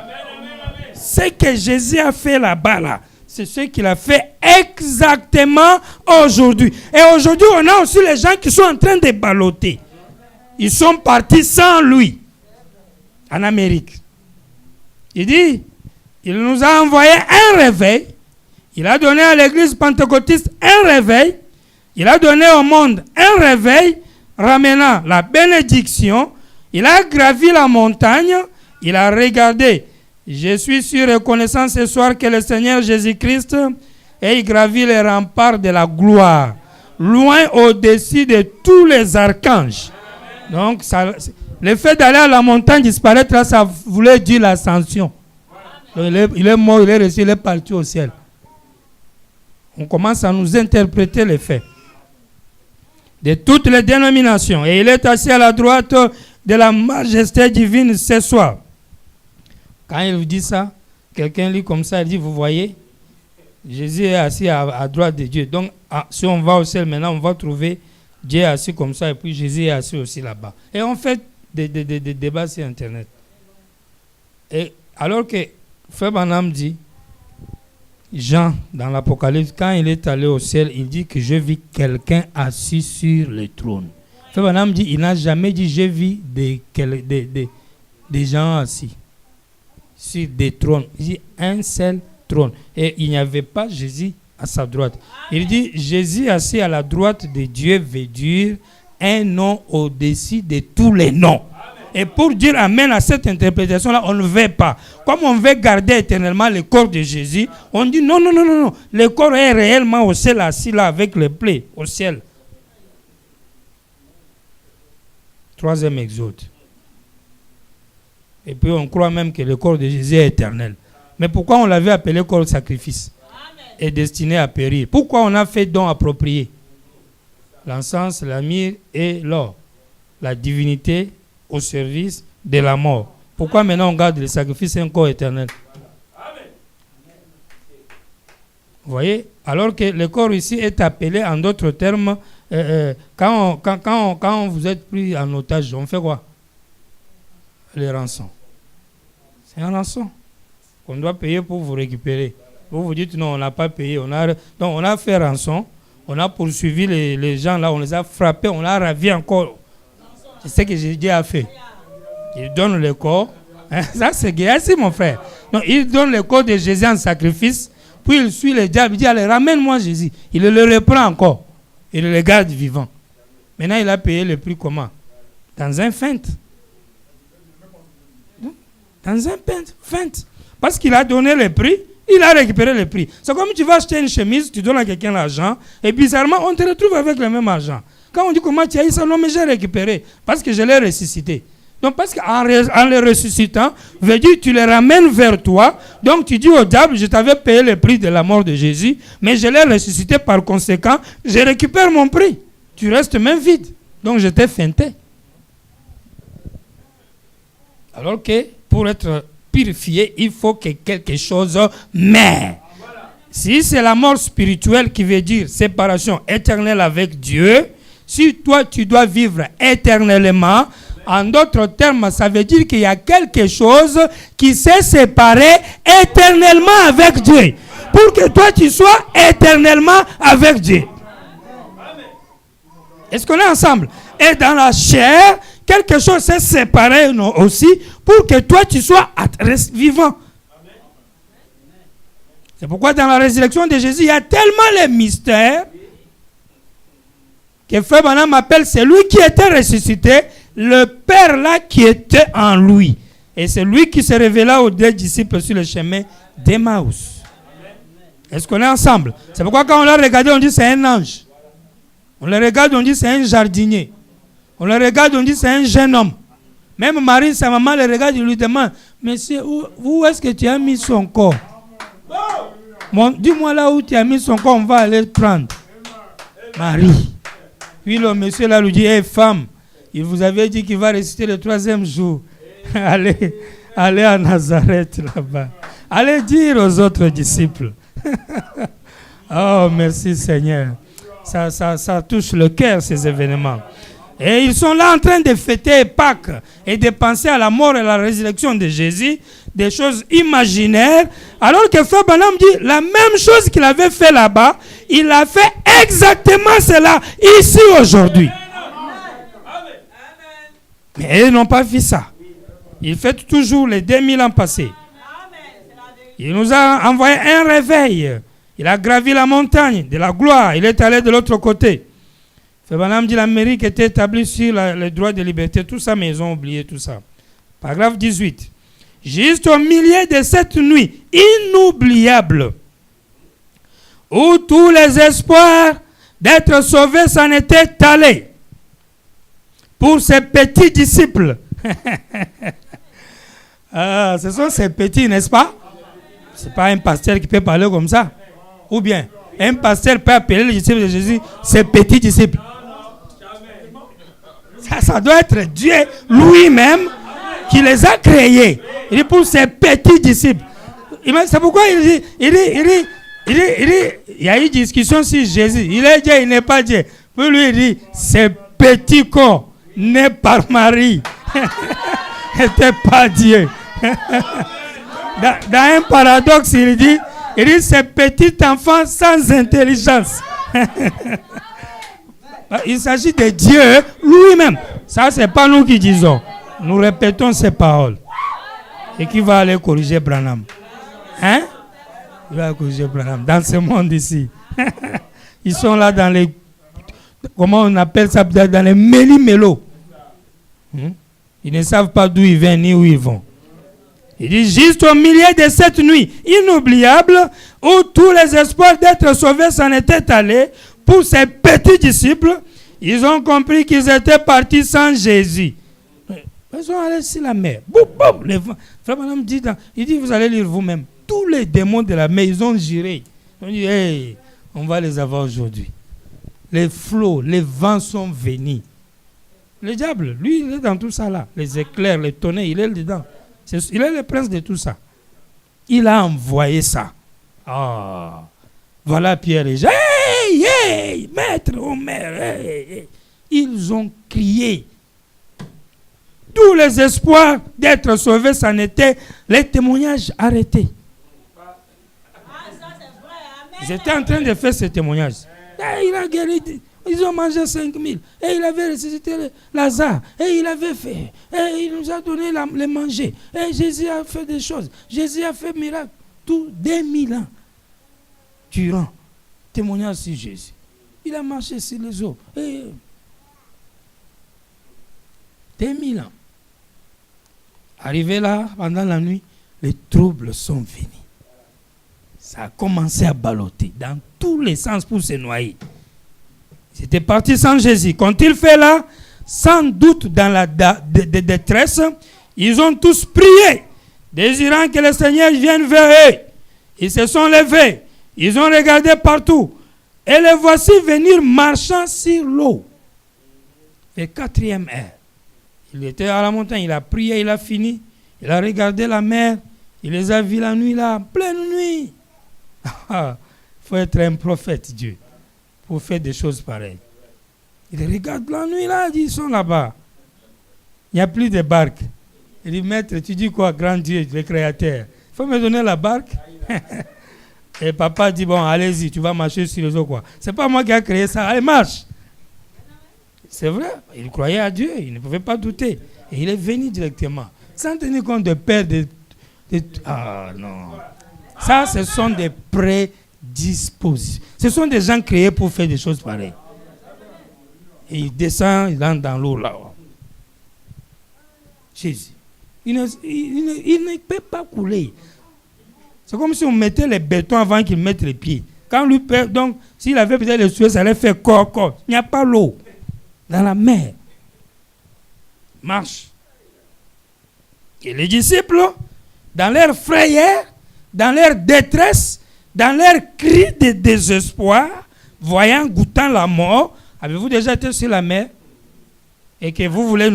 Ce que Jésus a fait là-bas, là, c'est ce qu'il a fait exactement aujourd'hui. Et aujourd'hui, on a aussi les gens qui sont en train de balloter. Ils sont partis sans lui en Amérique. Il dit, il nous a envoyé un réveil. Il a donné à l'église pentecôtiste un réveil. Il a donné au monde un réveil ramenant la bénédiction. Il a gravi la montagne. Il a regardé. Je suis sûr et reconnaissant ce soir que le Seigneur Jésus-Christ ait gravi les remparts de la gloire, loin au-dessus de tous les archanges. Donc, le fait d'aller à la montagne disparaître, là, ça voulait dire l'ascension. Il est mort, il est resté, il est parti au ciel. On commence à nous interpréter les faits. De toutes les dénominations. Et il est assis à la droite de la majesté divine ce soir. Quand il vous dit ça, quelqu'un lit comme ça, il dit, vous voyez, Jésus est assis à droite de Dieu. Donc, si on va au ciel maintenant, on va trouver Dieu assis comme ça, et puis Jésus est assis aussi là-bas. Et on fait des débats sur Internet. Et alors que Frère Branham dit, Jean, dans l'Apocalypse, quand il est allé au ciel, il dit que je vis quelqu'un assis sur le trône. Frère Branham dit, il n'a jamais dit, je vis des gens assis sur des trônes. Il dit un seul trône. Et il n'y avait pas Jésus à sa droite. Il dit, Jésus assis à la droite de Dieu veut dire un nom au-dessus de tous les noms. Et pour dire amen à cette interprétation-là, on ne veut pas. Comme on veut garder éternellement le corps de Jésus, on dit non. Le corps est réellement au ciel, assis là avec les plaies au ciel. 3e Exode. Et puis on croit même que le corps de Jésus est éternel. Mais pourquoi on l'avait appelé corps de sacrifice et destiné à périr? Pourquoi on a fait don approprié? L'encens, la myrrhe et l'or. La divinité au service de la mort. Pourquoi maintenant on garde le sacrifice et un corps éternel? Vous voyez? Alors que le corps ici est appelé, en d'autres termes, quand vous êtes pris en otage, on fait quoi? Les rançons. C'est un rançon qu'on doit payer pour vous récupérer. Vous vous dites non, on n'a pas payé. Donc on a fait rançon, on a poursuivi les gens là, on les a frappés, on a ravi encore. C'est ce que Jésus a fait. Il donne le corps. Ça c'est Géasi mon frère. Donc il donne le corps de Jésus en sacrifice, puis il suit le diable, il dit allez ramène-moi Jésus. Il le reprend encore. Il le garde vivant. Maintenant il a payé le prix comment? Dans un feinte. Dans un feinte. Parce qu'il a donné le prix, il a récupéré le prix. C'est comme tu vas acheter une chemise, tu donnes à quelqu'un l'argent, et bizarrement, on te retrouve avec le même argent. Quand on dit comment tu as eu ça, non mais j'ai récupéré, parce que je l'ai ressuscité. Donc parce qu'en le ressuscitant, veut dire tu le ramènes vers toi, donc tu dis au diable, je t'avais payé le prix de la mort de Jésus, mais je l'ai ressuscité, par conséquent, je récupère mon prix. Tu restes même vide. Donc je t'ai feinté. Alors que pour être purifié, il faut que quelque chose meure. Si c'est la mort spirituelle qui veut dire séparation éternelle avec Dieu, si toi tu dois vivre éternellement, en d'autres termes, ça veut dire qu'il y a quelque chose qui s'est séparé éternellement avec Dieu. Pour que toi tu sois éternellement avec Dieu. Est-ce qu'on est ensemble? Et dans la chair, quelque chose s'est séparé aussi pour que toi tu sois vivant. C'est pourquoi dans la résurrection de Jésus, il y a tellement les mystères que Frère Branham appelle celui qui était ressuscité, le Père là qui était en lui. Et c'est lui qui se révéla aux 2 disciples sur le chemin d'Emmaüs. Est-ce qu'on est ensemble? C'est pourquoi quand on l'a regardé, on dit c'est un ange. On le regarde, on dit c'est un jardinier. On le regarde, on dit c'est un jeune homme. Même Marie, sa maman, le regarde, il lui demande, monsieur, où est-ce que tu as mis son corps? Dis-moi là où tu as mis son corps, on va aller prendre. Marie. Puis le monsieur là lui dit, hey femme, il vous avait dit qu'il va ressusciter le 3e jour. allez à Nazareth là-bas. Allez dire aux autres disciples. Oh, merci Seigneur. Ça touche le cœur, ces événements. Et ils sont là en train de fêter Pâques et de penser à la mort et à la résurrection de Jésus, des choses imaginaires, alors que Frère Branham dit la même chose qu'il avait fait là-bas, il a fait exactement cela ici aujourd'hui. Mais ils n'ont pas fait ça. Ils fêtent toujours les 2000 ans passés. Il nous a envoyé un réveil. Il a gravi la montagne de la gloire. Il est allé de l'autre côté. Frère Branham dit l'Amérique était établie sur le droit de liberté. Tout ça, mais ils ont oublié tout ça. Paragraphe 18. Juste au milieu de cette nuit inoubliable, où tous les espoirs d'être sauvés s'en étaient allés, pour ces petits disciples. Ce sont ces petits, n'est-ce pas? Ce n'est pas un pasteur qui peut parler comme ça. Ou bien, un pasteur peut appeler les disciples de Jésus ses petits disciples. Ça doit être Dieu lui-même qui les a créés. Il dit pour ses petits disciples. C'est pourquoi il y a eu une discussion sur Jésus. Il est Dieu, il n'est pas Dieu. Puis lui, il dit, ces petits corps nés par Marie n'étaient pas Dieu. Dans un paradoxe, il dit, ces petits enfants sans intelligence. Il s'agit de Dieu lui-même. Ça, ce n'est pas nous qui disons. Nous répétons ces paroles. Et qui va aller corriger Branham? Hein? Il va corriger Branham dans ce monde ici. Ils sont là dans les... Comment on appelle ça? Dans les méli-mélos. Ils ne savent pas d'où ils viennent ni où ils vont. Il dit juste au milieu de cette nuit inoubliable où tous les espoirs d'être sauvés s'en étaient allés, pour ces petits disciples, ils ont compris qu'ils étaient partis sans Jésus. Ils sont allés sur la mer. Boum, boum, Frère Branham dit, il dit, vous allez lire vous-même. Tous les démons de la mer, ils ont géré. Ils ont dit, hey, on va les avoir aujourd'hui. Les flots, les vents sont venus. Le diable, lui, il est dans tout ça là. Les éclairs, les tonnerres, il est dedans. Il est le prince de tout ça. Il a envoyé ça. Ah, voilà Pierre et Jean. Hey, hey, maître, oh mère, hey, hey. Ils ont crié. Tous les espoirs d'être sauvés s'en étaient, les témoignages arrêtés. Ils étaient en train de faire ce témoignage. Hey, il a guéri. Ils ont mangé 5000. Et il avait ressuscité Lazare. Et il avait fait. Et il nous a donné le manger. Et Jésus a fait des choses. Jésus a fait miracle. Tout 2000 ans. Durant. Témoignage sur Jésus. Il a marché sur les eaux. Et 2000 ans. Arrivé là, pendant la nuit, les troubles sont venus. Ça a commencé à balloter dans tous les sens pour se noyer. C'était parti sans Jésus. Quand il fait là, sans doute dans la détresse, ils ont tous prié, désirant que le Seigneur vienne vers eux. Ils se sont levés, ils ont regardé partout, et les voici venir marchant sur l'eau. Le 4e heure. Il était à la montagne, il a prié, il a fini. Il a regardé la mer. Il les a vus la nuit là, pleine nuit. Il faut être un prophète, Dieu, pour faire des choses pareilles. Il regarde la nuit là, ils sont là-bas. Il n'y a plus de barque. Il dit, maître, tu dis quoi, grand Dieu, le créateur? Il faut me donner la barque. Et papa dit, bon, allez-y, tu vas marcher sur les eaux, quoi. C'est pas moi qui a créé ça, allez, marche. C'est vrai, il croyait à Dieu, il ne pouvait pas douter. Et il est venu directement, sans tenir compte de père Ah non. Ça, ce sont des prédispositions. Ce sont des gens créés pour faire des choses pareilles. Et il descend, il entre dans l'eau là. Jésus. Il ne peut pas couler. C'est comme si on mettait les bétons avant qu'il mette les pieds. Quand lui perd, donc, s'il avait peut-être le sueur, ça allait faire corps. Il n'y a pas l'eau. Dans la mer. Marche. Et les disciples, dans leur frayeur, dans leur détresse, dans leur cri de désespoir, voyant, goûtant la mort, avez-vous déjà été sur la mer? Et que vous voulez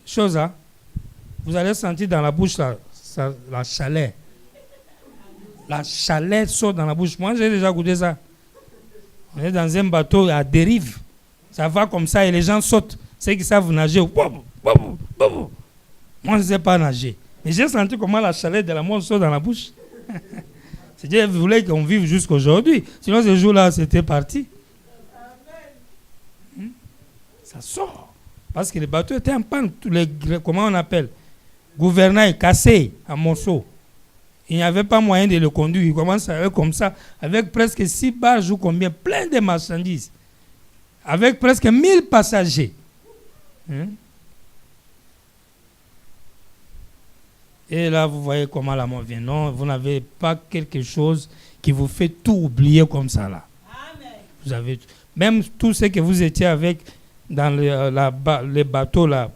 chose, hein? Vous allez sentir dans la bouche la chaleur. La chaleur sort dans la bouche. Moi, j'ai déjà goûté ça. On est dans un bateau à dérive. Ça va comme ça et les gens sautent. Ceux qui savent nager. Moi, je ne sais pas nager. Mais j'ai senti comment la chaleur de la mort sort dans la bouche. C'est Dieu voulait qu'on vive jusqu'aujourd'hui. Sinon, ce jour-là, c'était parti. Ça sort. Parce que le bateau était en panne. Comment on appelle? Gouvernail cassé en morceaux. Il n'y avait pas moyen de le conduire. Il commence à comme ça, avec presque 6 barges ou combien, plein de marchandises. Avec presque 1000 passagers. Et là, vous voyez comment la mort vient. Non, vous n'avez pas quelque chose qui vous fait tout oublier comme ça là. Amen. Vous avez même tout ce que vous étiez avec dans les bateaux là,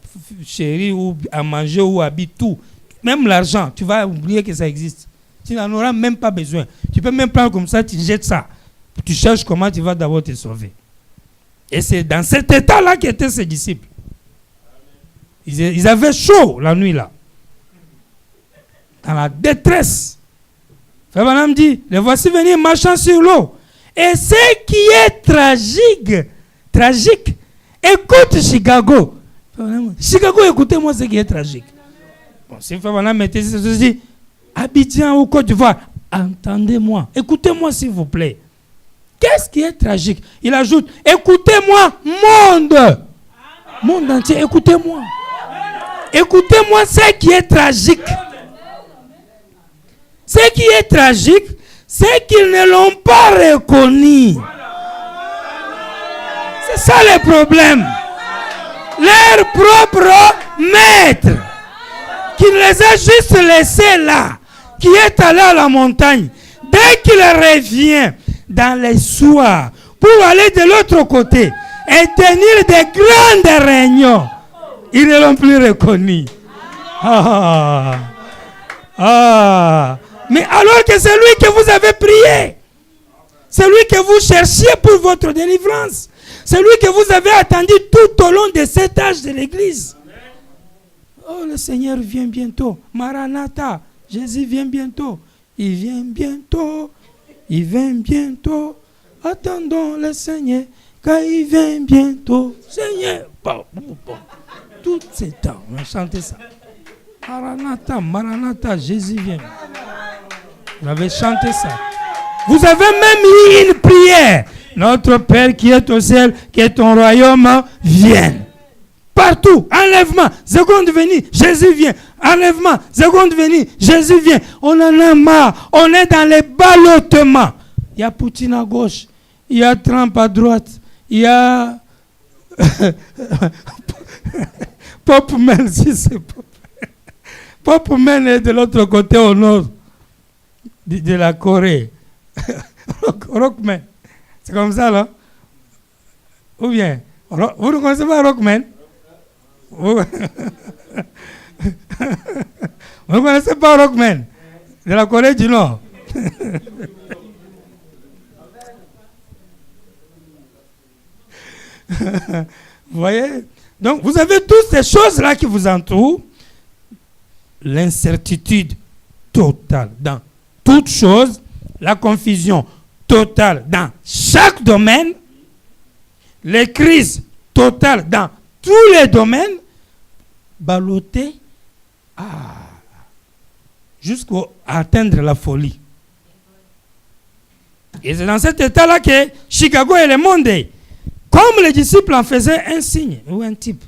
chéri, ou à manger ou à habiter, tout. Même l'argent, tu vas oublier que ça existe. Tu n'en auras même pas besoin. Tu peux même prendre comme ça, tu jettes ça. Tu cherches comment tu vas d'abord te sauver. Et c'est dans cet état-là qu'étaient ses disciples. Ils avaient chaud la nuit là. Dans la détresse. Frère Branham dit, les voici venir marchant sur l'eau. Et ce qui est tragique, écoute Chicago. Chicago, écoutez-moi ce qui est tragique. Bon, si Frère Branham était ici, je dis, Abidjan ou Côte d'Ivoire, entendez-moi, écoutez-moi s'il vous plaît. Qu'est-ce qui est tragique? Il ajoute, écoutez-moi, monde. Monde entier, écoutez-moi. Écoutez-moi ce qui est tragique. Ce qui est tragique, c'est qu'ils ne l'ont pas reconnu. C'est ça le problème. Leur propre maître, qui les a juste laissés là, qui est allé à la montagne, dès qu'il revient dans les soirs pour aller de l'autre côté et tenir des grandes réunions, ils ne l'ont plus reconnu. Mais alors que c'est lui que vous avez prié, c'est lui que vous cherchiez pour votre délivrance, c'est lui que vous avez attendu tout au long de cet âge de l'église. Oh, le Seigneur vient bientôt. Maranatha, Jésus vient bientôt. Il vient bientôt. Il vient bientôt. Attendons le Seigneur, car il vient bientôt. Seigneur, tout ce temps, on a chanté ça. Maranatha, Maranatha, Jésus vient. Vous avez chanté ça. Vous avez même eu une prière. Notre Père qui est au ciel, que ton royaume vienne. Partout, enlèvement, seconde venue, Jésus vient. Enlèvement, seconde venue, Jésus vient. On en a marre. On est dans les ballottements. Il y a Poutine à gauche. Il y a Trump à droite. Il y a Popman, si c'est Popman est de l'autre côté au nord de la Corée. Rockman. C'est comme ça, là? Ou bien, vous ne connaissez pas Rockman? Vous ne connaissez pas Rockman? De la Corée du Nord. Vous voyez? Donc, vous avez toutes ces choses-là qui vous entourent. l'incertitude totale dans toute chose, la confusion totale dans chaque domaine, les crises totales dans tous les domaines, ballotté jusqu'à atteindre la folie. Et c'est dans cet état-là que Chicago et le monde, comme les disciples en faisaient un signe ou un type.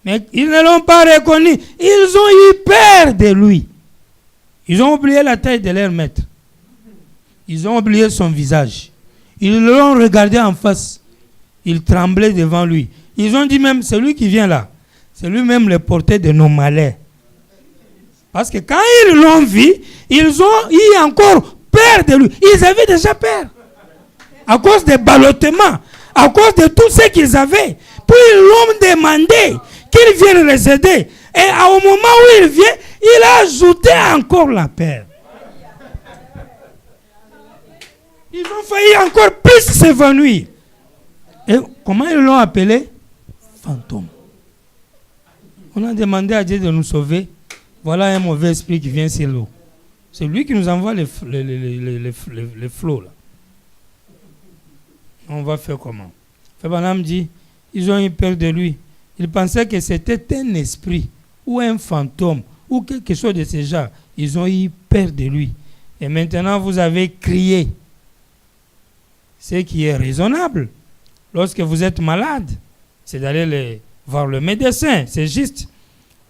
Mais ils ne l'ont pas reconnu. Ils ont eu peur de lui. Ils ont oublié la taille de leur maître. Ils ont oublié son visage. Ils l'ont regardé en face. Ils tremblaient devant lui. Ils ont dit même, c'est lui qui vient là. C'est lui-même le porteur de nos malheurs. Parce que quand ils l'ont vu, ils ont eu encore peur de lui. Ils avaient déjà peur. À cause des ballottements. À cause de tout ce qu'ils avaient. Puis ils l'ont demandé qu'il vienne les aider. Et au moment où il vient, il a ajouté encore la peur. Ils ont failli encore plus s'évanouir. Et comment ils l'ont appelé? Fantôme. On a demandé à Dieu de nous sauver. Voilà un mauvais esprit qui vient sur l'eau. C'est lui qui nous envoie les flots là. On va faire comment? Fabanam dit, ils ont eu peur de lui. Ils pensaient que c'était un esprit ou un fantôme ou quelque chose de ce genre. Ils ont eu peur de lui. Et maintenant, vous avez crié. Ce qui est raisonnable. Lorsque vous êtes malade, c'est d'aller voir le médecin. C'est juste.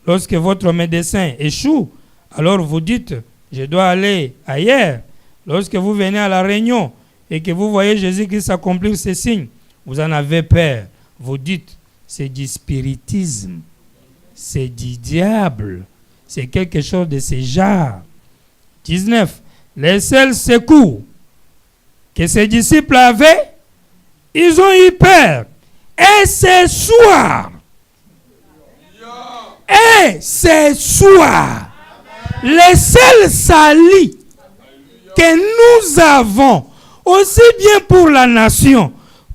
Lorsque votre médecin échoue, alors vous dites, je dois aller ailleurs. Lorsque vous venez à la réunion et que vous voyez Jésus-Christ accomplir ces signes, vous en avez peur. Vous dites, c'est du spiritisme, c'est du diable, c'est quelque chose de ce genre. 19. Les seuls secours que ses disciples avaient, ils ont eu peur. Et ce soir, les seuls salis que nous avons, aussi bien pour la nation,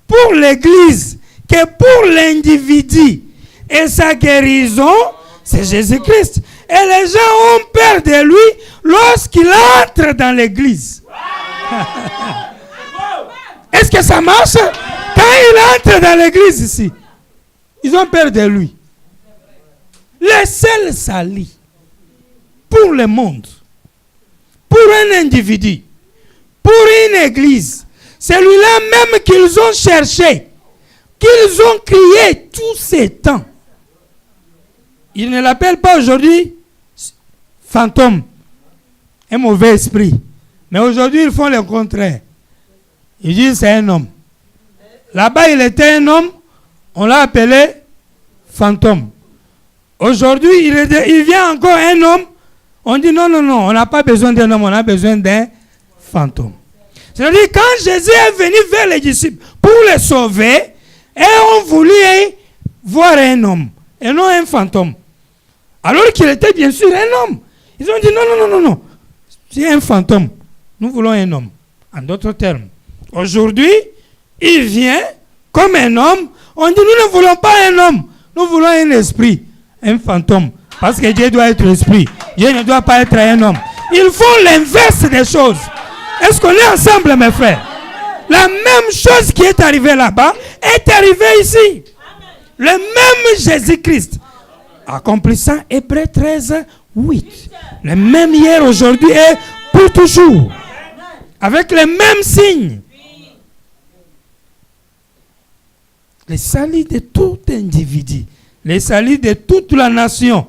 pour l'Église, que pour l'individu et sa guérison, c'est Jésus-Christ. Et les gens ont peur de lui lorsqu'il entre dans l'Église. Est-ce que ça marche? Quand il entre dans l'Église ici, ils ont peur de lui. Les seuls salis pour le monde, pour un individu, pour une église, celui-là même qu'ils ont cherché, qu'ils ont crié tous ces temps. Ils ne l'appellent pas aujourd'hui fantôme, un mauvais esprit. Mais aujourd'hui, ils font le contraire. Ils disent c'est un homme. Là-bas, il était un homme, on l'a appelé fantôme. Aujourd'hui, il vient encore un homme, on dit non, on n'a pas besoin d'un homme, on a besoin d'un fantôme. C'est-à-dire, quand Jésus est venu vers les disciples pour les sauver, et on voulait voir un homme, et non un fantôme. Alors qu'il était bien sûr un homme. Ils ont dit non, c'est un fantôme. Nous voulons un homme. En d'autres termes, aujourd'hui, il vient comme un homme. On dit nous ne voulons pas un homme, nous voulons un esprit, un fantôme. Parce que Dieu doit être esprit. Dieu ne doit pas être un homme. Ils font l'inverse des choses. Est-ce qu'on est ensemble, mes frères? La même chose qui est arrivée là-bas est arrivée ici. Le même Jésus-Christ, accomplissant Hébreux 13, 8. Le même hier, aujourd'hui et pour toujours. Avec les mêmes signes. Les salis de tout individu. Les salis de toute la nation.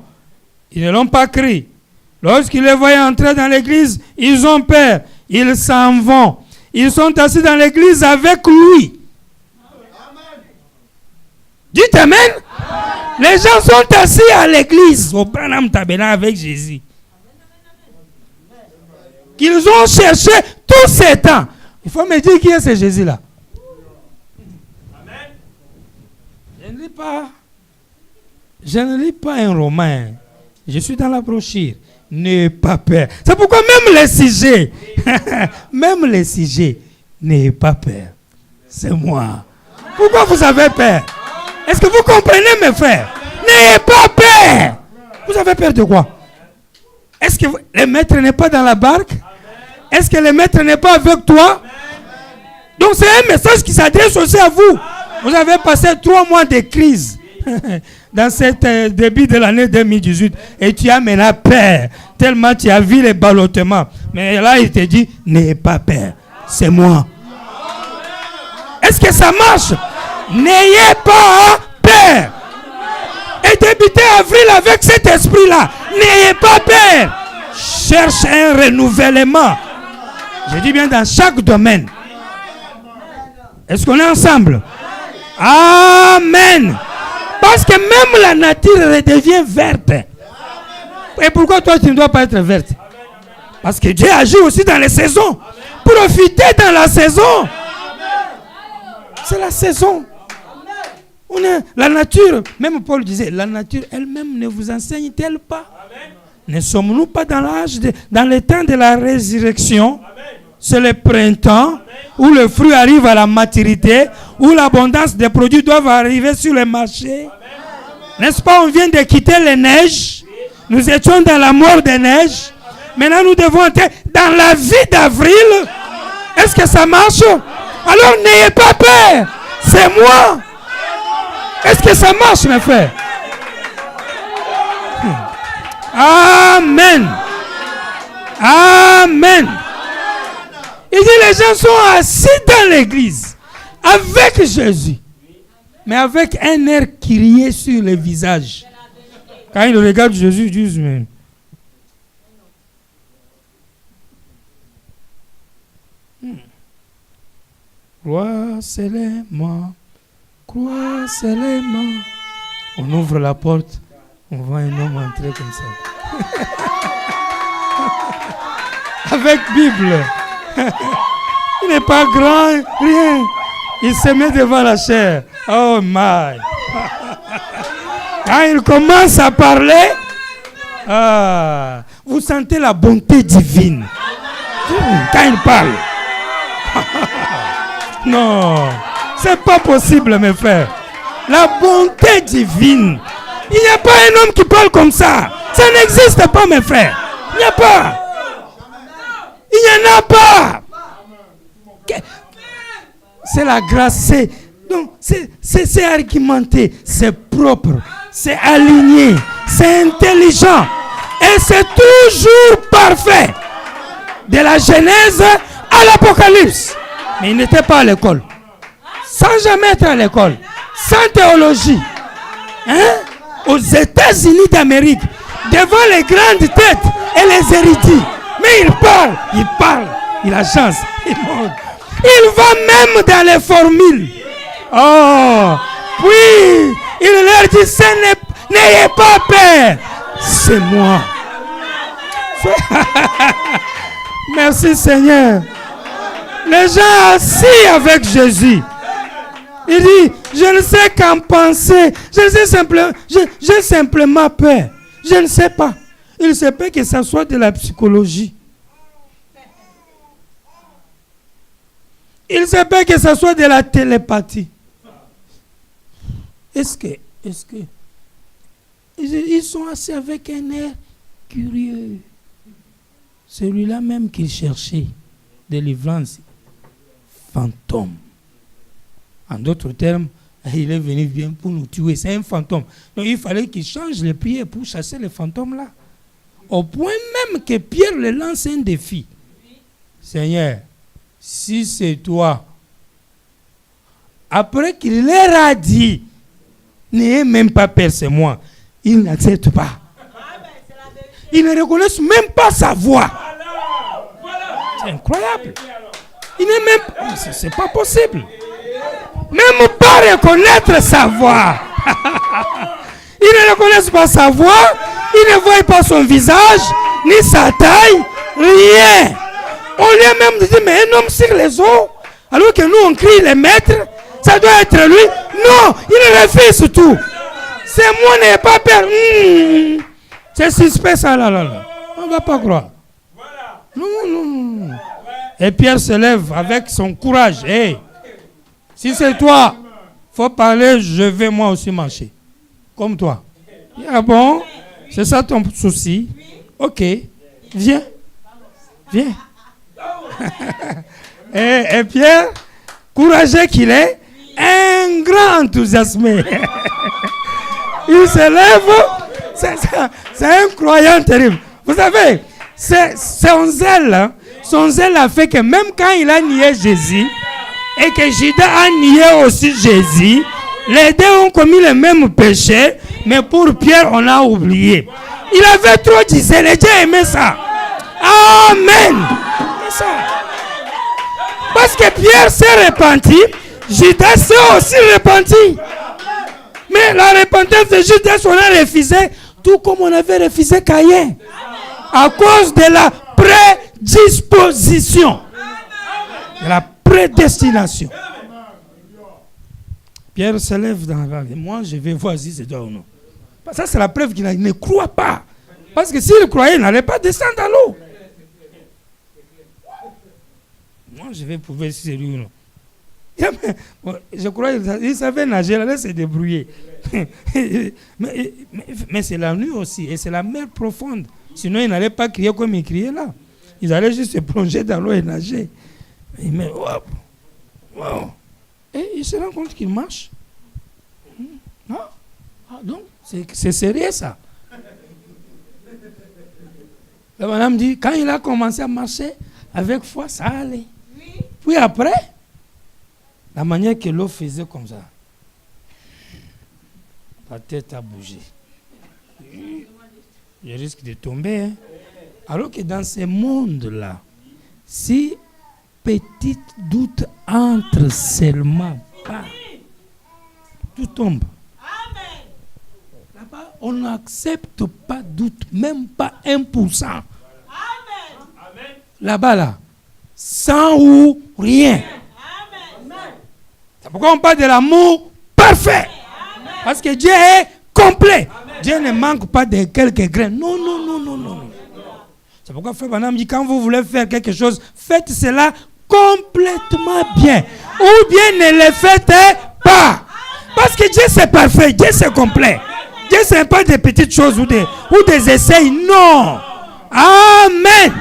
Ils ne l'ont pas cru. Lorsqu'ils les voyaient entrer dans l'église, ils ont peur. Ils s'en vont. Ils sont assis dans l'église avec lui. Amen. Dites Amen. Amen. Les gens sont assis à l'église, au Branham Tabernacle avec Jésus. Qu'ils ont cherché tous ces temps. Il faut me dire qui est ce Jésus-là. Amen. Je ne lis pas un roman. Je suis dans la brochure. N'ayez pas peur. C'est pourquoi même les sujets, n'ayez pas peur. C'est moi. Pourquoi vous avez peur? Est-ce que vous comprenez, mes frères? N'ayez pas peur. Vous avez peur de quoi? Est-ce que le maître n'est pas dans la barque? Est-ce que le maître n'est pas avec toi? Donc c'est un message qui s'adresse aussi à vous. Vous avez passé 3 mois de crise dans ce début de l'année 2018 et tu as maintenant peur tellement tu as vu les ballottements. Mais là il te dit, n'ayez pas peur, c'est moi. Est-ce que ça marche? N'ayez pas peur. Et débutez avril avec cet esprit-là. N'ayez pas peur. Cherche un renouvellement. Je dis bien dans chaque domaine. Est-ce qu'on est ensemble? Amen. Parce que même la nature redevient verte. Et pourquoi toi tu ne dois pas être verte? Parce que Dieu agit aussi dans les saisons. Profitez dans la saison. C'est la saison. La nature, même Paul disait, la nature elle-même ne vous enseigne-t-elle pas? Ne sommes-nous pas dans le temps de la résurrection? C'est le printemps où le fruit arrive à la maturité, où l'abondance des produits doivent arriver sur le marché. N'est-ce pas, on vient de quitter les neiges. Nous étions dans la mort des neiges. Maintenant, nous devons être dans la vie d'avril. Est-ce que ça marche? Alors, n'ayez pas peur. C'est moi. Est-ce que ça marche, mes frères? Amen. Amen. Il dit, les gens sont assis dans l'église avec Jésus, mais avec un air crié sur le visage. Quand ils regardent Jésus, ils disent, mais... Croix, scellez-moi. Croix, scellez-moi. On ouvre la porte, on voit un homme entrer comme ça. Avec Bible. Il n'est pas grand, rien. Il se met devant la chair. Oh my. Quand il commence à parler, vous sentez la bonté divine. Quand il parle. Non, c'est pas possible, mes frères. La bonté divine. Il n'y a pas un homme qui parle comme ça. Ça n'existe pas, mes frères. Il n'y a pas. Il n'y en a pas. C'est la grâce. C'est argumenté. C'est propre. C'est aligné. C'est intelligent. Et c'est toujours parfait. De la Genèse à l'Apocalypse. Mais il n'était pas à l'école. Sans jamais être à l'école. Sans théologie. Aux États-Unis d'Amérique. Devant les grandes têtes et les érudits. Mais il parle. Il a chance. Il monte. Il va même dans les formules. Oh. Puis, il leur dit, n'ayez pas peur. C'est moi. Merci Seigneur. Les gens assis avec Jésus. Il dit, je ne sais qu'en penser. J'ai simplement peur. Je ne sais pas. Il se peut que ça soit de la psychologie. Il se peut que ça soit de la télépathie. Est-ce que ils sont assis avec un air curieux. Celui-là même qu'il cherchait, délivrance, fantôme. En d'autres termes, il est venu bien pour nous tuer. C'est un fantôme. Donc il fallait qu'il change les prières pour chasser les fantômes-là. Au point même que Pierre le lance un défi. Seigneur, si c'est toi, après qu'il leur a dit, n'ayez même pas peur, c'est moi, ils n'acceptent pas. Ils ne reconnaissent même pas sa voix. C'est incroyable. Il n'est même... C'est pas possible. Même pas reconnaître sa voix. Ils ne reconnaissent pas sa voix. Ils ne voient pas son visage, ni sa taille, rien. On lui a même dit, mais un homme sur les eaux, alors que nous on crie les maîtres, ça doit être lui. Non, il refuse tout. C'est moi, n'ayez pas peur. C'est suspect ça là. On ne va pas croire. Non. Et Pierre se lève avec son courage. Hey, si c'est toi, faut parler, je vais moi aussi marcher. Comme toi. Ah bon? C'est ça ton souci? ok, viens. Et Pierre, courageux qu'il est, un grand enthousiasmé. Il se lève, c'est un croyant terrible. Vous savez, son zèle a fait que même quand il a nié Jésus, et que Judas a nié aussi Jésus, les deux ont commis le même péché, mais pour Pierre, on a oublié. Il avait trop dit, et Dieu aimait ça. Amen. C'est ça. Parce que Pierre s'est repenti, Judas s'est aussi repenti. Mais la repentance de Judas, on a refusé, tout comme on avait refusé Caïn. À cause de la prédisposition. De la prédestination. Pierre se lève dans la vie. Moi, je vais voir si c'est toi ou non. Ça, c'est la preuve qu'il ne croit pas. Parce que s'il croyait, il n'allait pas descendre dans l'eau. Moi, je vais prouver si c'est lui ou non. Je crois qu'il savait nager, il allait se débrouiller. mais c'est la nuit aussi, et c'est la mer profonde. Sinon, il n'allait pas crier comme il criait là. Ils allaient juste se plonger dans l'eau et nager. Mais wow. Et il se rend compte qu'il marche. Donc, c'est sérieux ça. La madame dit, quand il a commencé à marcher, avec foi, ça allait. Puis après, la manière que l'eau faisait comme ça, la tête a bougé. Je risque de tomber. Hein. Alors que dans ce monde-là, si petit doute entre seulement pas, tout tombe. Là-bas, on n'accepte pas doute, même pas 1%. Là-bas, là, 100 ou rien. C'est pourquoi on parle de l'amour parfait. Parce que Dieu est complet. Dieu ne manque pas de quelques grains. Non. C'est pourquoi Frère Branham dit, quand vous voulez faire quelque chose, faites cela complètement bien. Ou bien ne le faites pas. Parce que Dieu c'est parfait, Dieu c'est complet. Dieu c'est pas des petites choses ou des essais. Non. Amen.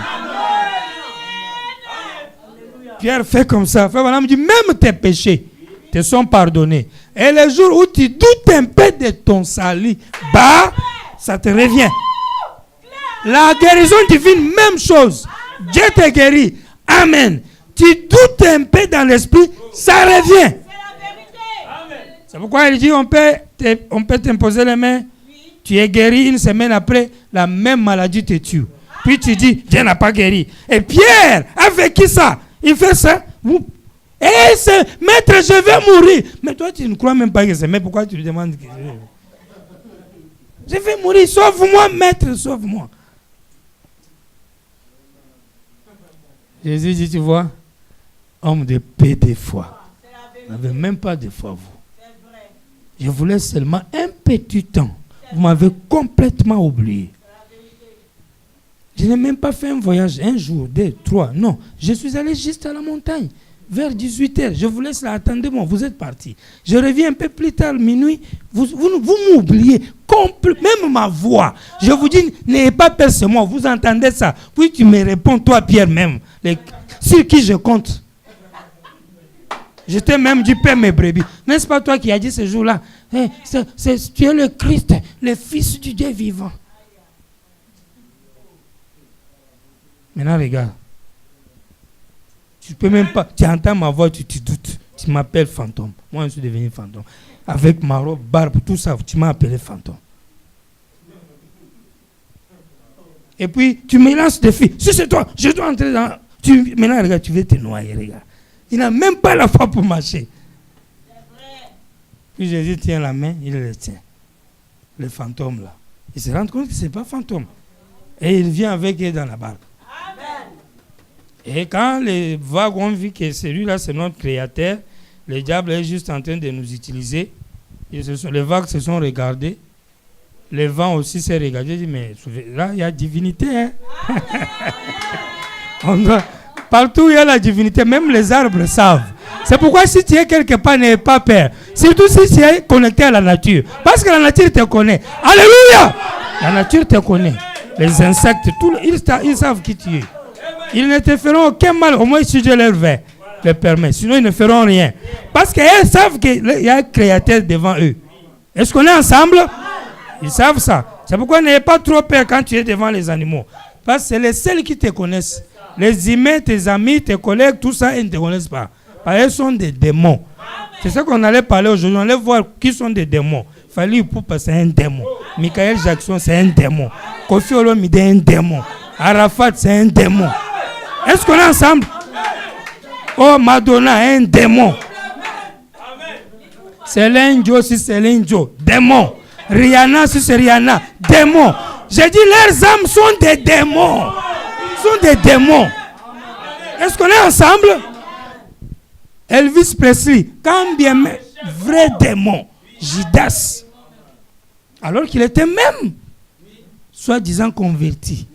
Pierre fait comme ça. Frère Branham dit, même tes péchés te sont pardonnés. Et le jour où tu doutes un peu de ton salut, ça te revient. La guérison divine, même chose. Dieu te guérit. Amen. Tu doutes un peu dans l'esprit, ça revient. C'est pourquoi il dit, on peut t'imposer les mains. Tu es guéri, une semaine après, la même maladie te tue. Puis tu dis, Dieu n'a pas guéri. Et Pierre a vécu ça. Il fait ça. Et c'est, maître, je vais mourir. Mais toi, tu ne crois même pas que c'est. Mais pourquoi tu lui demandes que je vais mourir. Sauve-moi, maître, sauve-moi. Jésus dit, tu vois, homme de paix de foi. Vous n'avez même pas de foi, vous. Je voulais seulement un petit temps. Vous m'avez complètement oublié. Je n'ai même pas fait un voyage, un jour, 2, 3. Non, je suis allé juste à la montagne. Vers 18h, je vous laisse là, attendez-moi, vous êtes parti. Je reviens un peu plus tard, minuit, vous m'oubliez, même ma voix. Je vous dis, n'ayez pas peur, c'est moi, vous entendez ça. Puis tu me réponds, toi Pierre même, sur qui je compte. Je t'ai même dit, paie mes brebis. N'est-ce pas toi qui as dit ce jour-là, hey, tu es le Christ, le Fils du Dieu vivant. Maintenant, regarde. Tu peux même pas, tu entends ma voix, tu doutes. Tu m'appelles fantôme. Moi, je suis devenu fantôme. Avec ma robe, barbe, tout ça, tu m'as appelé fantôme. Et puis, tu me lances des filles. Si c'est toi, je dois entrer dans... Maintenant, regarde, tu veux te noyer, regarde. Il n'a même pas la foi pour marcher. Puis Jésus tient la main, il le tient. Le fantôme, là. Il se rend compte que ce n'est pas fantôme. Et il vient avec eux dans la barque. Et quand les vagues ont vu que celui-là, c'est notre créateur, le diable est juste en train de nous utiliser. Les vagues se sont regardées. Le vent aussi s'est regardé. J'ai dit, mais là, il y a divinité. Hein? Partout où il y a la divinité, même les arbres savent. C'est pourquoi si tu es quelque part, n'aie pas peur. Surtout si tu es connecté à la nature. Parce que la nature te connaît. Alléluia! La nature te connaît. les insectes, ils savent qui tu es. Ils ne te feront aucun mal, au moins si Dieu leur permet. Sinon, ils ne feront rien. Parce qu'ils savent qu'il y a un créateur devant eux. Est-ce qu'on est ensemble? Ils savent ça. C'est pourquoi n'ayez pas trop peur quand tu es devant les animaux. Parce que c'est les seuls qui te connaissent. Les humains, tes amis, tes collègues, tout ça, ils ne te connaissent pas. Parce qu'ils sont des démons. C'est ça qu'on allait parler aujourd'hui. On allait voir qui sont des démons. Fali Ipupa, c'est un démon. Michael Jackson, c'est un démon. Kofi Olomide, c'est un démon. Arafat, c'est un démon. Est-ce qu'on est ensemble? Oh, Madonna, un démon. Céline Dion, si Céline Dion, démon. Rihanna, si c'est Rihanna, démon. J'ai dit, leurs âmes sont des démons. Sont des démons. Est-ce qu'on est ensemble? Elvis Presley, quand bien même, vrai démon, Judas. Alors qu'il était même, soi-disant converti.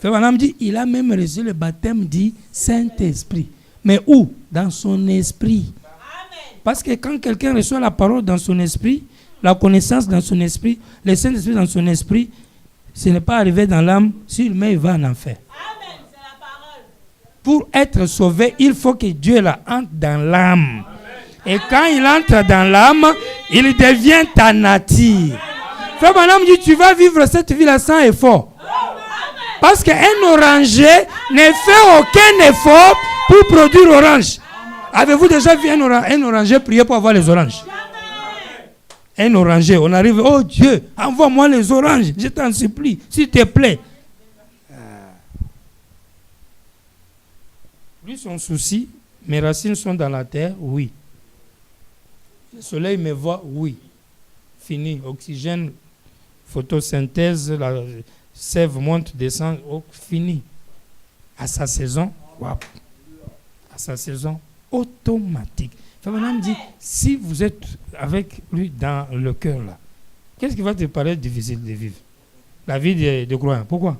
Madame dit, il a même reçu le baptême du Saint-Esprit. Mais où? Dans son esprit. Parce que quand quelqu'un reçoit la parole dans son esprit, la connaissance dans son esprit, le Saint-Esprit dans son esprit, ce n'est pas arrivé dans l'âme, s'il met, il va en enfer. Pour être sauvé, il faut que Dieu la entre dans l'âme. Et quand il entre dans l'âme, il devient ta nature. Frère Branham dit, tu vas vivre cette vie-là sans effort. Parce qu'un oranger ne fait aucun effort pour produire orange. Avez-vous déjà vu un oranger prier pour avoir les oranges? Un oranger, on arrive, oh Dieu, envoie-moi les oranges, je t'en supplie, s'il te plaît. Lui, son souci, mes racines sont dans la terre, oui. Le soleil me voit, oui. Fini, oxygène, photosynthèse, la sève monte, descend, oh, fini. À sa saison, wow. À sa saison, automatique. Madame dit, si vous êtes avec lui dans le cœur là, qu'est-ce qui va te paraître difficile de vivre? La vie de croyant. Pourquoi?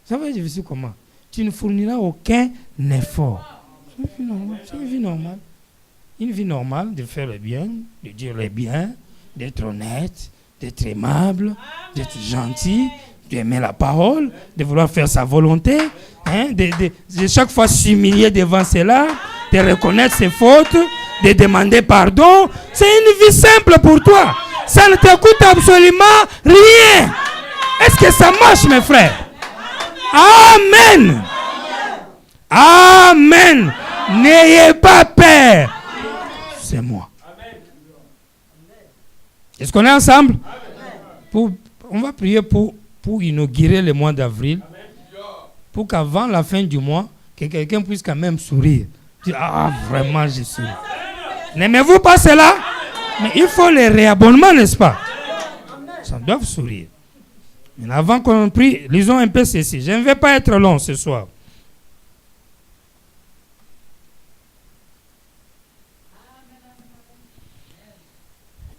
Ça va être difficile comment? Tu ne fourniras aucun effort. C'est une vie normale. Une vie normale de faire le bien, de dire le bien, d'être honnête, d'être aimable, d'être gentil, d'aimer la parole, de vouloir faire sa volonté, hein, de chaque fois s'humilier devant cela, de reconnaître ses fautes, de demander pardon. C'est une vie simple pour toi. Ça ne te coûte absolument rien. Est-ce que ça marche, mes frères? Amen. Amen. N'ayez pas peur. C'est moi. Est-ce qu'on est ensemble? On va prier pour inaugurer le mois d'avril. Pour qu'avant la fin du mois, que quelqu'un puisse quand même sourire. Dire, ah, vraiment, je souris. N'aimez-vous pas cela? Mais il faut les réabonnements, n'est-ce pas? Ça doit sourire. Mais avant qu'on prie, lisons un peu ceci. Je ne vais pas être long ce soir.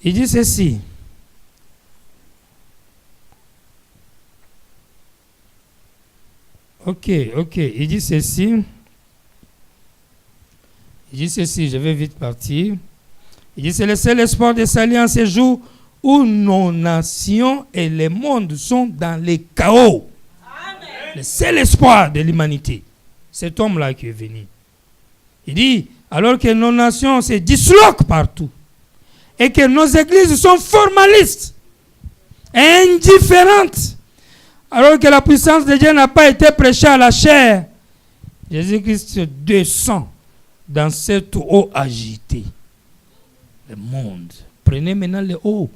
Il dit ceci. Ok. Il dit ceci. Je vais vite partir. Il dit, c'est le seul espoir de salut en ces jours où nos nations et le monde sont dans les chaos. Amen. Le seul espoir de l'humanité. Cet homme-là qui est venu. Il dit, alors que nos nations se disloquent partout et que nos églises sont formalistes et indifférentes, alors que la puissance de Dieu n'a pas été prêchée à la chair, Jésus-Christ descend dans cette eau agitée. Le monde. Prenez maintenant le eau.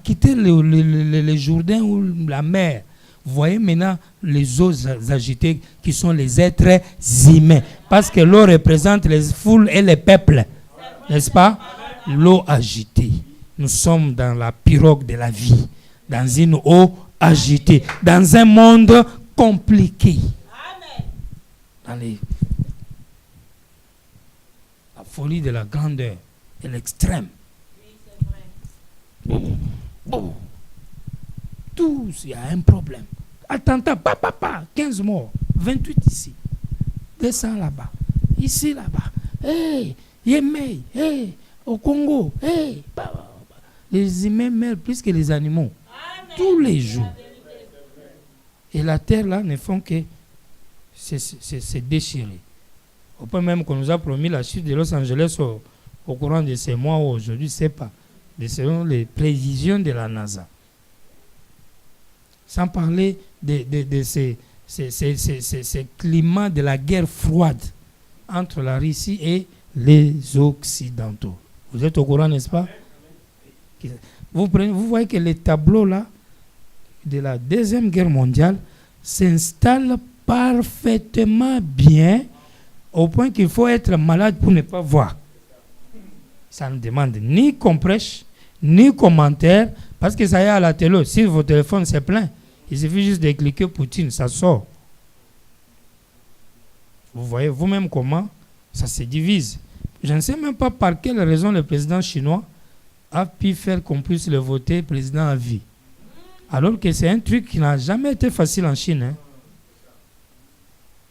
Quittez le Jourdain ou la mer. Voyez maintenant les eaux agitées qui sont les êtres humains. Parce que l'eau représente les foules et les peuples. N'est-ce pas? L'eau agitée. Nous sommes dans la pirogue de la vie. Dans une eau agitée. Dans un monde compliqué. Dans la folie de la grandeur et l'extrême. Tous, il y a un problème. Attentat, 15 morts, 28 ici, 200 là-bas, ici là-bas, hey, Yémen, hey, au Congo, hey, les humains meurent plus que les animaux, tous les jours. Et la terre là ne font que se déchirer. Au point même qu'on nous a promis la chute de Los Angeles au courant de ces mois ou aujourd'hui, c'est pas. Selon les prévisions de la NASA. Sans parler de ces climats de la guerre froide entre la Russie et les Occidentaux. Vous êtes au courant, n'est-ce pas? Vous voyez que les tableaux là de la Deuxième Guerre mondiale s'installent parfaitement bien au point qu'il faut être malade pour ne pas voir. Ça ne demande ni qu'on prêche, ni commentaire, parce que ça y est à la télé. Si votre téléphone c'est plein, il suffit juste de cliquer Poutine, ça sort. Vous voyez vous-même comment ça se divise. Je ne sais même pas par quelle raison le président chinois a pu faire qu'on puisse le voter président à vie. Alors que c'est un truc qui n'a jamais été facile en Chine. Hein.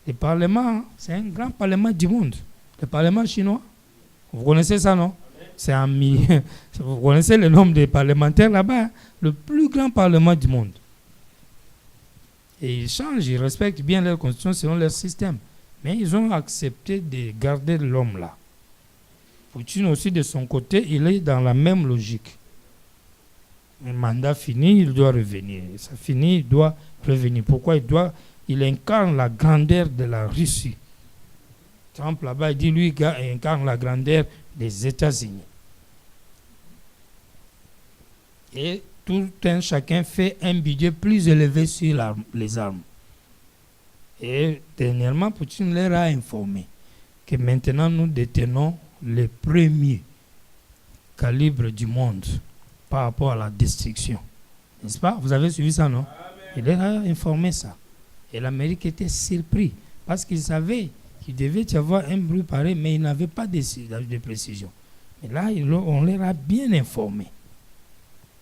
Le Parlement, c'est un grand Parlement du monde. Le Parlement chinois. Vous connaissez ça, non? C'est vous connaissez le nombre de parlementaires là-bas. Hein? Le plus grand Parlement du monde. Et ils changent, ils respectent bien leur constitution selon leur système. Mais ils ont accepté de garder l'homme là. Poutine aussi, de son côté, il est dans la même logique. Le mandat fini, il doit revenir. Ça finit, il doit revenir. Pourquoi il incarne la grandeur de la Russie. Trump là-bas, il dit, lui, il incarne la grandeur des États-Unis. Et tout un chacun fait un budget plus élevé sur les armes. Et dernièrement, Poutine leur a informé que maintenant nous détenons les premiers calibres du monde par rapport à la destruction. N'est-ce pas? Vous avez suivi ça, non? Il leur a informé ça. Et l'Amérique était surpris parce qu'il savait qu'il devait y avoir un bruit pareil, mais il n'avait pas de précision. Mais là, on leur a bien informé.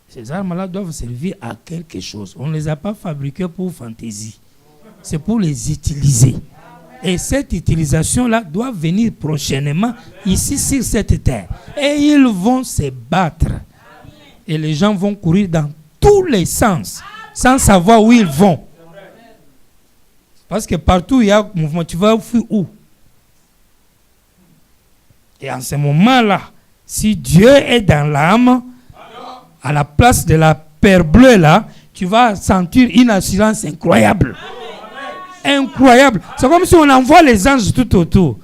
Ces armes-là doivent servir à quelque chose. On ne les a pas fabriquées pour fantaisie. C'est pour les utiliser. Et cette utilisation-là doit venir prochainement ici sur cette terre. Et ils vont se battre. Et les gens vont courir dans tous les sens, sans savoir où ils vont. Parce que partout il y a un mouvement, tu vas fuir où? Et en ce moment-là, si Dieu est dans l'âme, à la place de la paire bleue là, tu vas sentir une assurance incroyable. Incroyable. C'est comme si on envoie les anges tout autour.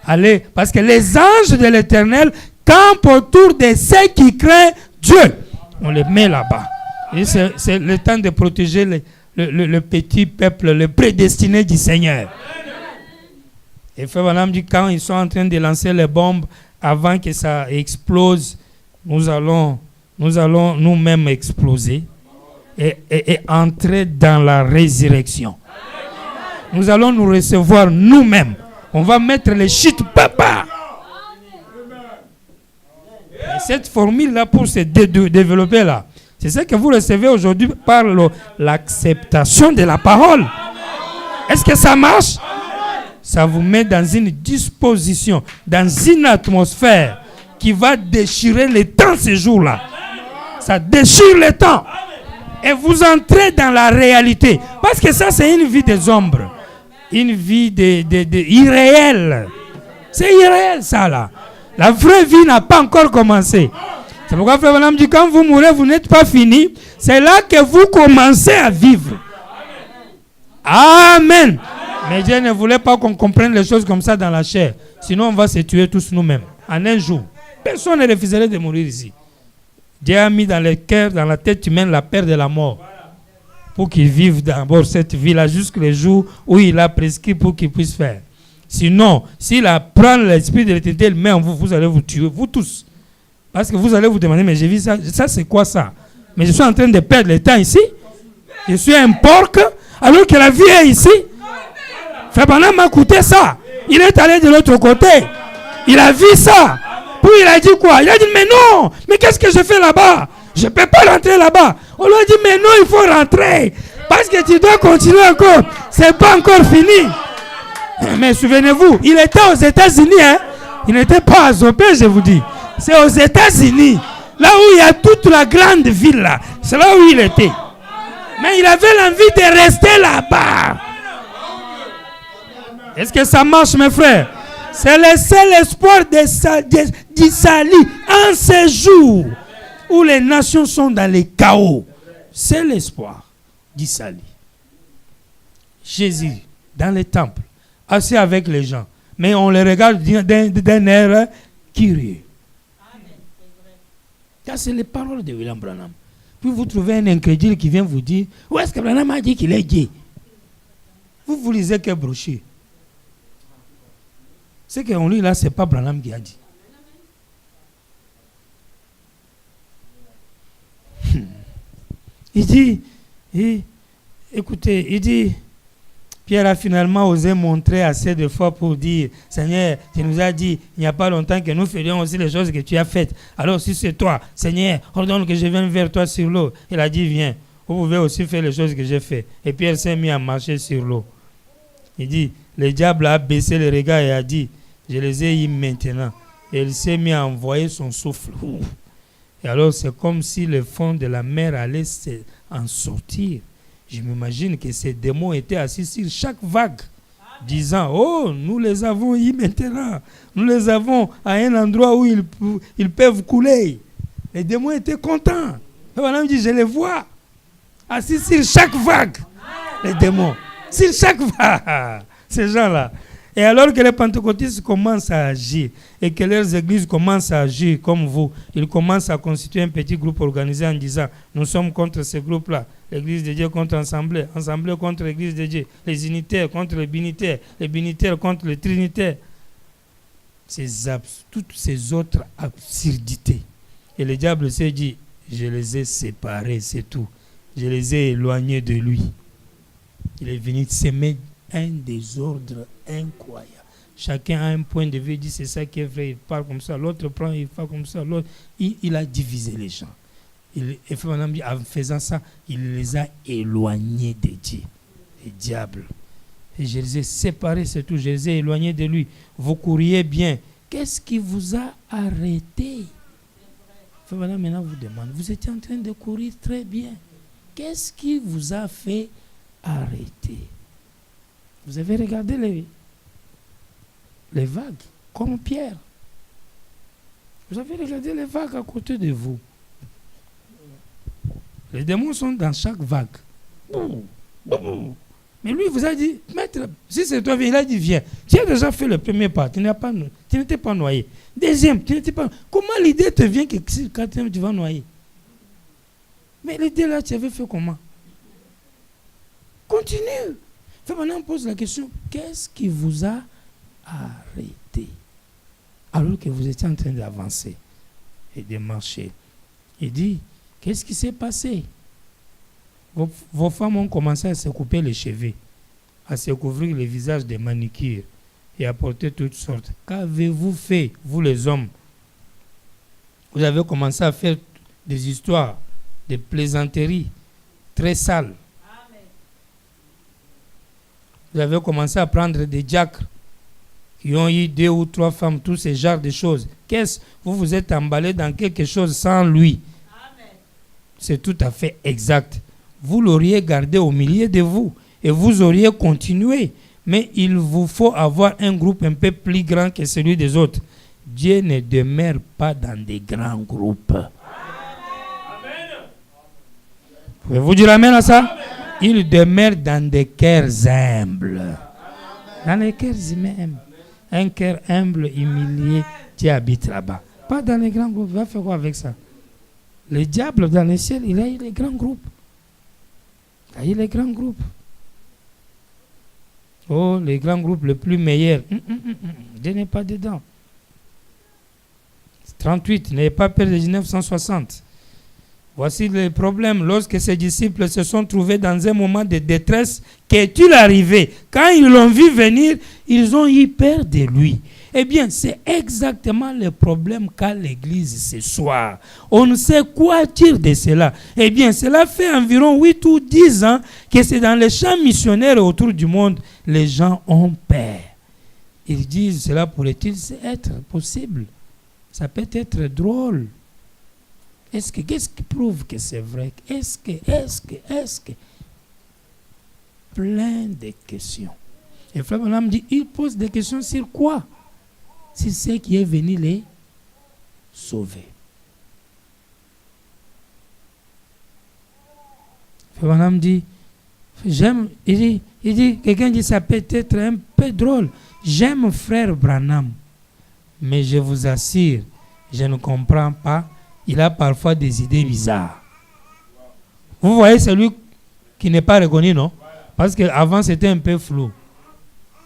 Allez, parce que les anges de l'Éternel campent autour de ceux qui craignent Dieu. On les met là-bas. Et c'est le temps de protéger le petit peuple, le prédestiné du Seigneur. Et Frère Branham dit, quand ils sont en train de lancer les bombes, avant que ça explose, nous allons nous-mêmes exploser et entrer dans la résurrection. Nous allons nous recevoir nous-mêmes. On va mettre les chutes papa. Et cette formule-là pour se développer là, c'est ce que vous recevez aujourd'hui par l'acceptation de la parole. Est-ce que ça marche? Ça vous met dans une disposition, dans une atmosphère qui va déchirer les temps ces jours-là. Ça déchire les temps. Et vous entrez dans la réalité. Parce que ça, c'est une vie des ombres. Une vie irréelle. C'est irréel, ça, là. La vraie vie n'a pas encore commencé. C'est pourquoi Frère Branham dit, quand vous mourrez, vous n'êtes pas fini. C'est là que vous commencez à vivre. Amen. Mais Dieu ne voulait pas qu'on comprenne les choses comme ça dans la chair. Sinon, on va se tuer tous nous-mêmes. En un jour. Personne ne refuserait de mourir ici. Dieu a mis dans le cœur, dans la tête humaine, la peur de la mort. Pour qu'ils vivent d'abord cette vie-là jusqu'au jour où il a prescrit pour qu'ils puissent faire. Sinon, s'il apprend l'esprit de l'éternité, il met en vous, vous allez vous tuer, vous tous. Parce que vous allez vous demander, mais j'ai vu ça, ça c'est quoi ça? Mais je suis en train de perdre le temps ici. Je suis un porc, alors que la vie est ici. Frère Branham m'a coûté ça. Il est allé de l'autre côté. Il a vu ça. Puis il a dit quoi? Il a dit, mais non, mais qu'est-ce que je fais là-bas? Je ne peux pas rentrer là-bas. On lui a dit, mais non, il faut rentrer. Parce que tu dois continuer encore. Ce n'est pas encore fini. Mais souvenez-vous, il était aux États-Unis. Hein? Il n'était pas à Zopé, je vous dis. C'est aux États-Unis. Là où il y a toute la grande ville. Là. C'est là où il était. Mais il avait l'envie de rester là-bas. Est-ce que ça marche, mes frères? C'est le seul espoir d'Israël en ces jours où les nations sont dans le chaos. C'est l'espoir d'Israël. Jésus, dans le temple, assis avec les gens, mais on le regarde d'un air curieux. Ça, c'est les paroles de William Branham. Puis vous trouvez un incrédule qui vient vous dire, où est-ce que Branham a dit qu'il est gay? Vous lisez quel brochure? Ce qu'on lit là, ce n'est pas Branham qui a dit. Il dit, écoutez, il dit, Pierre a finalement osé montrer assez de fois pour dire, Seigneur, tu nous as dit, il n'y a pas longtemps que nous faisions aussi les choses que tu as faites. Alors si c'est toi, Seigneur, ordonne que je vienne vers toi sur l'eau. Il a dit, viens, vous pouvez aussi faire les choses que j'ai faites. Et Pierre s'est mis à marcher sur l'eau. Il dit, le diable a baissé le regard et a dit, je les ai eus maintenant. Et il s'est mis à envoyer son souffle. Et alors c'est comme si le fond de la mer allait en sortir. Je m'imagine que ces démons étaient assis sur chaque vague, disant, oh, nous les avons eus maintenant. Nous les avons à un endroit où ils peuvent couler. Les démons étaient contents. Et voilà, il dit, je les vois, assis sur chaque vague. Les démons, sur chaque vague. Ces gens-là. Et alors que les pentecôtistes commencent à agir et que leurs églises commencent à agir comme vous, ils commencent à constituer un petit groupe organisé en disant, nous sommes contre ce groupe-là. L'église de Dieu contre l'Assemblée, l'Assemblée contre l'église de Dieu, les unitaires contre les binitaires contre les trinitaires. Toutes ces autres absurdités. Et le diable s'est dit, je les ai séparés, c'est tout. Je les ai éloignés de lui. Il est venu s'aimer un désordre incroyable. Chacun a un point de vue, il dit c'est ça qui est vrai, il parle comme ça, l'autre prend, il parle comme ça, l'autre. Il a divisé les gens. En faisant ça, il les a éloignés de Dieu, les diables. Et je les ai séparés, c'est tout, je les ai éloignés de lui. Vous couriez bien. Qu'est-ce qui vous a arrêté? Maintenant vous demande, vous étiez en train de courir très bien. Qu'est-ce qui vous a fait arrêter? Vous avez regardé les vagues, comme Pierre. Vous avez regardé les vagues à côté de vous. Les démons sont dans chaque vague. Mais lui, vous a dit, maître, si c'est toi, il a dit, viens. Tu as déjà fait le premier pas, tu n'étais pas noyé. Deuxième, tu n'étais pas. Comment l'idée te vient que si le quatrième, tu vas noyer? Mais l'idée là, tu avais fait comment? Continue. Maintenant, on pose la question, qu'est-ce qui vous a arrêté alors que vous étiez en train d'avancer et de marcher? Il dit, qu'est-ce qui s'est passé? Vos femmes ont commencé à se couper les cheveux, à se couvrir les visages de manicures et à porter toutes sortes. Qu'avez-vous fait, vous les hommes? Vous avez commencé à faire des histoires, des plaisanteries très sales. Vous avez commencé à prendre des diacres qui ont eu 2 ou 3 femmes, tous ces genres de choses. Vous vous êtes emballé dans quelque chose sans lui. Amen. C'est tout à fait exact. Vous l'auriez gardé au milieu de vous et vous auriez continué. Mais il vous faut avoir un groupe un peu plus grand que celui des autres. Dieu ne demeure pas dans des grands groupes. Amen. Pouvez-vous dire amen à ça? Amen. Il demeure dans des cœurs humbles. Dans les cœurs humains. Un cœur humble, humilié, tu habites là-bas. Pas dans les grands groupes. Va faire quoi avec ça? Le diable dans le ciel, il a eu les grands groupes. Il a eu les grands groupes. Oh, les grands groupes les plus meilleurs. Dieu n'est pas dedans. 38, n'ayez pas peur de 1960. Voici le problème. Lorsque ses disciples se sont trouvés dans un moment de détresse, qu'est-il arrivé? Quand ils l'ont vu venir, ils ont eu peur de lui. Eh bien, c'est exactement le problème qu'a l'Église ce soir. On ne sait quoi dire de cela. Eh bien, cela fait environ 8 ou 10 ans que c'est dans les champs missionnaires autour du monde, les gens ont peur. Ils disent, cela pourrait-il être possible? Ça peut être drôle. qu'est-ce qui prouve que c'est vrai? Est-ce que plein de questions. Et Frère Branham dit, il pose des questions sur quoi? C'est ce qui est venu les sauver. Frère Branham dit, il dit, quelqu'un dit, ça peut être un peu drôle. J'aime Frère Branham, mais je vous assure, je ne comprends pas. Il a parfois des idées bizarres. Vous voyez celui qui n'est pas reconnu, non? Parce qu'avant, c'était un peu flou.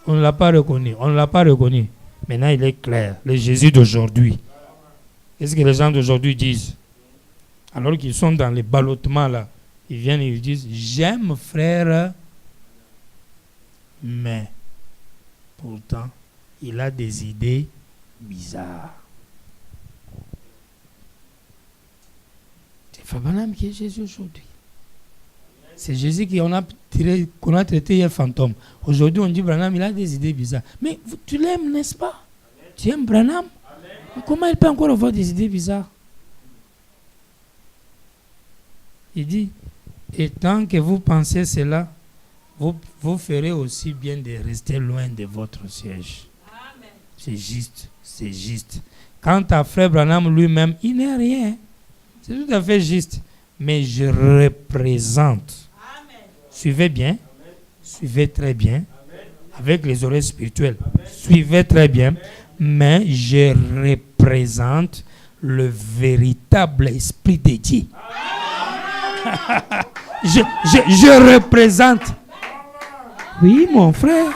On ne l'a pas reconnu. Maintenant, il est clair. Le Jésus d'aujourd'hui. Qu'est-ce que les gens d'aujourd'hui disent? Alors qu'ils sont dans les ballottements là. Ils viennent et ils disent, j'aime Frère, mais pourtant, il a des idées bizarres. C'est Frère Branham qui est Jésus aujourd'hui. C'est Jésus qu'on a traité hier fantôme. Aujourd'hui, on dit Branham, il a des idées bizarres. Mais tu l'aimes, n'est-ce pas? Tu aimes Branham? Comment il peut encore avoir des idées bizarres? Il dit, et tant que vous pensez cela, vous ferez aussi bien de rester loin de votre siège. Amen. C'est juste. Quant à Frère Branham lui-même, il n'est rien. C'est tout à fait juste. Mais je représente. Amen. Suivez bien. Amen. Suivez très bien. Amen. Avec les oreilles spirituelles. Amen. Suivez très bien. Amen. Mais je représente le véritable esprit de Dieu. Je représente. Oui, mon frère.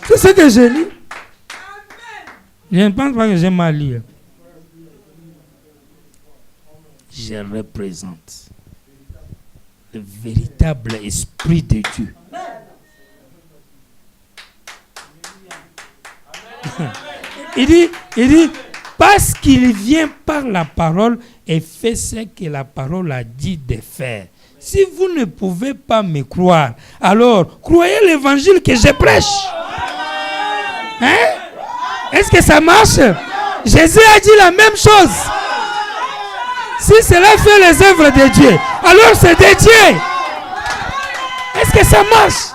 C'est ce que je lis. Je ne pense pas que j'ai mal lu. Je représente le véritable esprit de Dieu. Il dit, parce qu'il vient par la parole et fait ce que la parole a dit de faire. Si vous ne pouvez pas me croire, alors croyez l'évangile que je prêche. Hein? Est-ce que ça marche? Jésus a dit la même chose. Si cela fait les œuvres de Dieu, alors c'est de Dieu. Est-ce que ça marche?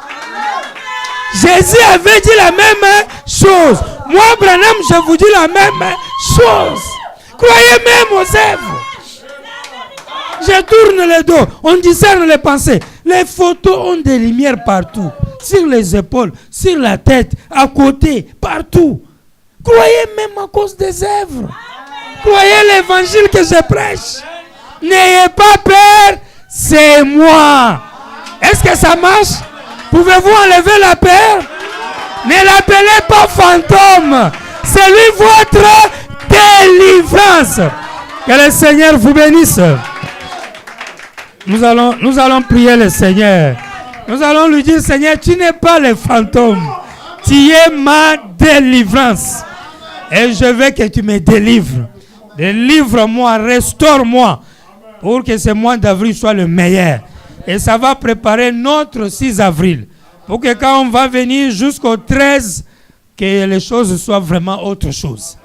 Jésus avait dit la même chose. Moi, Branham, je vous dis la même chose. Croyez même aux œuvres. Je tourne le dos. On discerne les pensées. Les photos ont des lumières partout. Sur les épaules, sur la tête, à côté, partout. Croyez même à cause des œuvres. Croyez l'évangile que je prêche. N'ayez pas peur, c'est moi. Est-ce que ça marche? Pouvez-vous enlever la peur? Ne l'appelez pas fantôme. C'est lui votre délivrance. Que le Seigneur vous bénisse. Nous allons prier le Seigneur. Nous allons lui dire, Seigneur, tu n'es pas le fantôme. Tu es ma délivrance. Et je veux que tu me délivres. Délivre-moi, restaure-moi. Pour que ce mois d'avril soit le meilleur. Et ça va préparer notre 6 avril. Pour que quand on va venir jusqu'au 13, que les choses soient vraiment autre chose.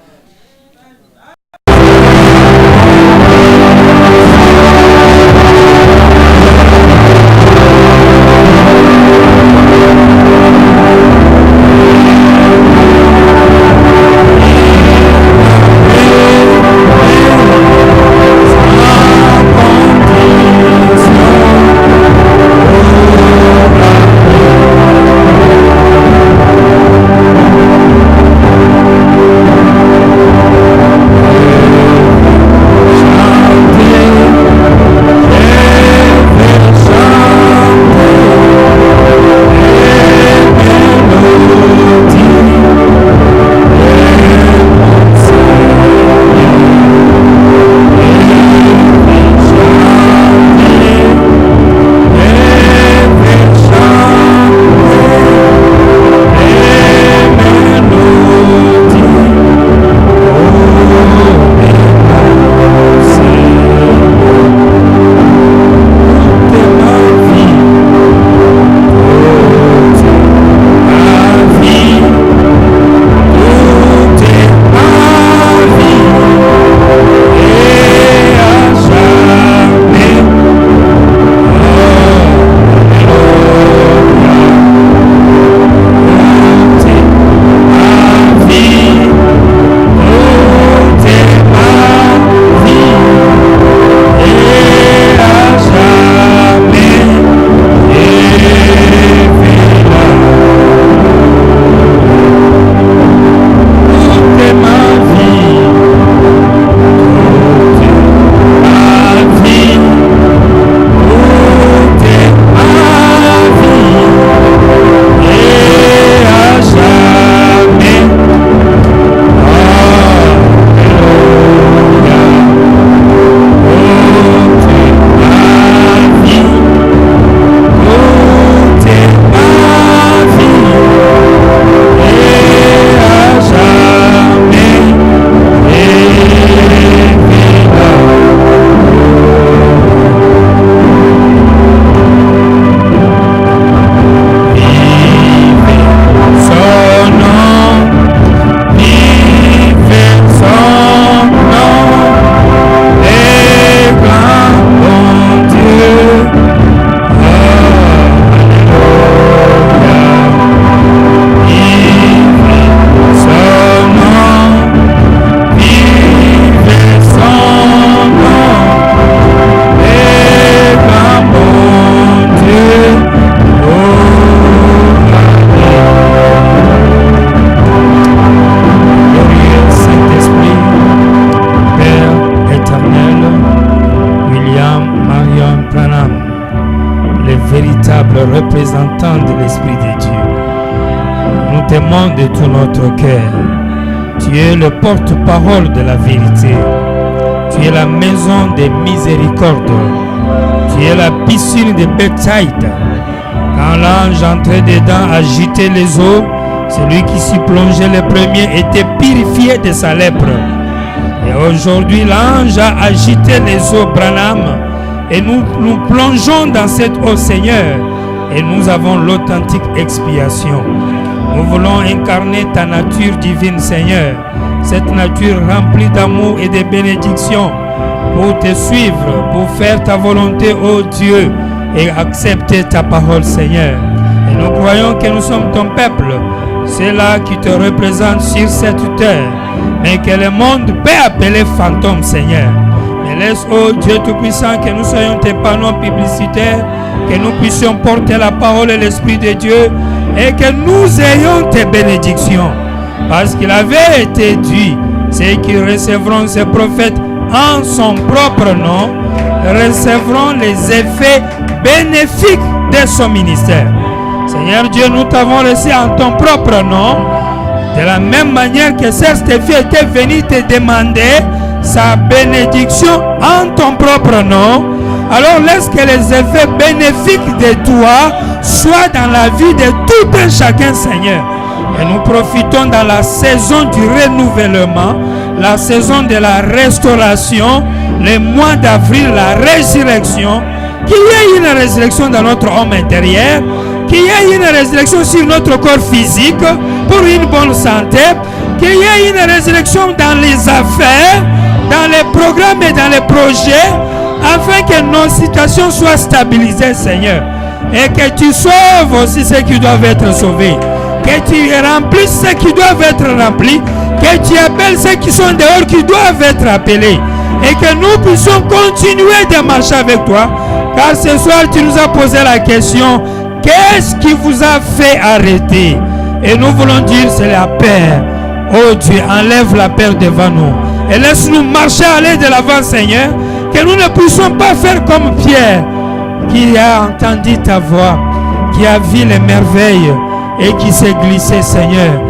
le représentant de l'Esprit de Dieu. Nous t'aimons de tout notre cœur. Tu es le porte-parole de la vérité. Tu es la maison des miséricordes. Tu es la piscine de Bethsaïda. Quand l'ange entrait dedans, agitait les eaux, celui qui s'y plongeait le premier était purifié de sa lèpre. Et aujourd'hui, l'ange a agité les eaux Branham et nous plongeons dans cette eau, Seigneur, et nous avons l'authentique expiation. Nous voulons incarner ta nature divine, Seigneur, cette nature remplie d'amour et de bénédictions, pour te suivre, pour faire ta volonté, ô Dieu, et accepter ta parole, Seigneur. Et nous croyons que nous sommes ton peuple, ceux-là qui te représentent sur cette terre, mais que le monde peut appeler fantôme, Seigneur. Mais laisse, ô Dieu Tout-Puissant, que nous soyons tes panneaux publicitaires, que nous puissions porter la parole et l'Esprit de Dieu, et que nous ayons tes bénédictions. Parce qu'il avait été dit, ceux qui recevront ces prophètes en son propre nom, recevront les effets bénéfiques de son ministère. Seigneur Dieu, nous t'avons reçu en ton propre nom, de la même manière que Saint-Stéphi était venu te demander sa bénédiction en ton propre nom. Alors laisse que les effets bénéfiques de toi soient dans la vie de tout un chacun, Seigneur. Et nous profitons dans la saison du renouvellement, la saison de la restauration, le mois d'avril, la résurrection. Qu'il y ait une résurrection dans notre homme intérieur, qu'il y ait une résurrection sur notre corps physique pour une bonne santé, qu'il y ait une résurrection dans les affaires, dans les programmes et dans les projets, afin que nos situations soient stabilisées, Seigneur, et que tu sauves aussi ceux qui doivent être sauvés, que tu remplisses ceux qui doivent être remplis, que tu appelles ceux qui sont dehors qui doivent être appelés, et que nous puissions continuer de marcher avec toi, car ce soir tu nous as posé la question: qu'est-ce qui vous a fait arrêter? Et nous voulons dire, c'est la peur. Oh Dieu, enlève la peur devant nous et laisse-nous marcher, aller de l'avant, Seigneur, que nous ne puissions pas faire comme Pierre, qui a entendu ta voix, qui a vu les merveilles et qui s'est glissé, Seigneur.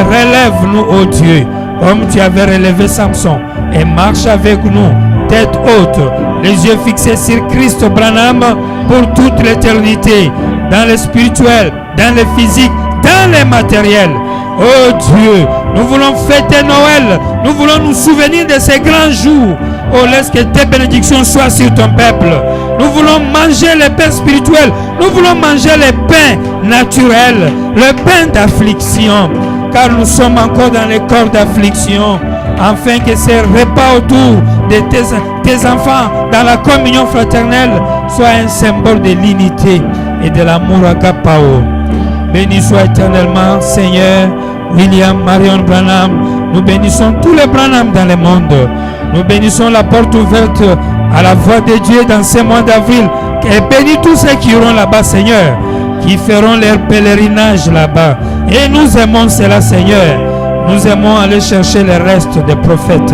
Relève-nous, oh Dieu, comme tu avais relevé Samson, et marche avec nous, tête haute, les yeux fixés sur Christ Branham pour toute l'éternité, dans le spirituel, dans le physique, dans le matériel. Oh Dieu, nous voulons fêter Noël, nous voulons nous souvenir de ces grands jours. Oh, laisse que tes bénédictions soient sur ton peuple. Nous voulons manger le pain spirituel, nous voulons manger le pain naturel, le pain d'affliction, car nous sommes encore dans les corps d'affliction, afin que ces repas autour de tes enfants dans la communion fraternelle soient un symbole de l'unité et de l'amour agapao. Béni soit éternellement, Seigneur, William Marion Branham. Nous bénissons tous les Branham dans le monde. Nous bénissons la porte ouverte à la voix de Dieu dans ces mois d'avril. Et bénis tous ceux qui iront là-bas, Seigneur, qui feront leur pèlerinage là-bas. Et nous aimons cela, Seigneur. Nous aimons aller chercher les restes des prophètes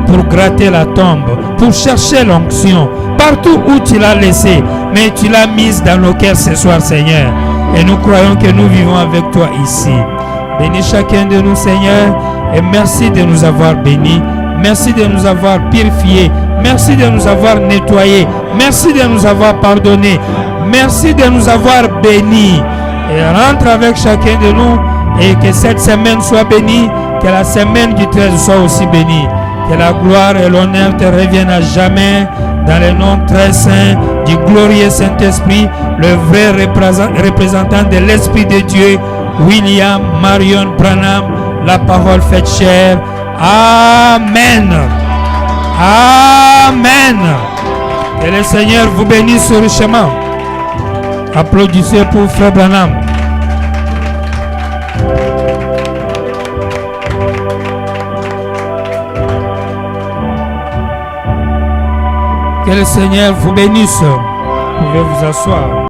pour gratter la tombe, pour chercher l'onction partout où tu l'as laissé. Mais tu l'as mise dans nos cœurs ce soir, Seigneur. Et nous croyons que nous vivons avec toi ici. Bénis chacun de nous, Seigneur, et merci de nous avoir bénis. Merci de nous avoir purifiés. Merci de nous avoir nettoyés. Merci de nous avoir pardonnés. Merci de nous avoir bénis. Et rentre avec chacun de nous et que cette semaine soit bénie, que la semaine du 13 soit aussi bénie. Que la gloire et l'honneur te reviennent à jamais dans le nom très saint du glorieux Saint-Esprit, le vrai représentant de l'Esprit de Dieu, William Marion Branham, la parole faite chair. Amen. Amen. Que le Seigneur vous bénisse richement. Applaudissez pour Frère Branham. Que le Seigneur vous bénisse. Vous pouvez vous asseoir.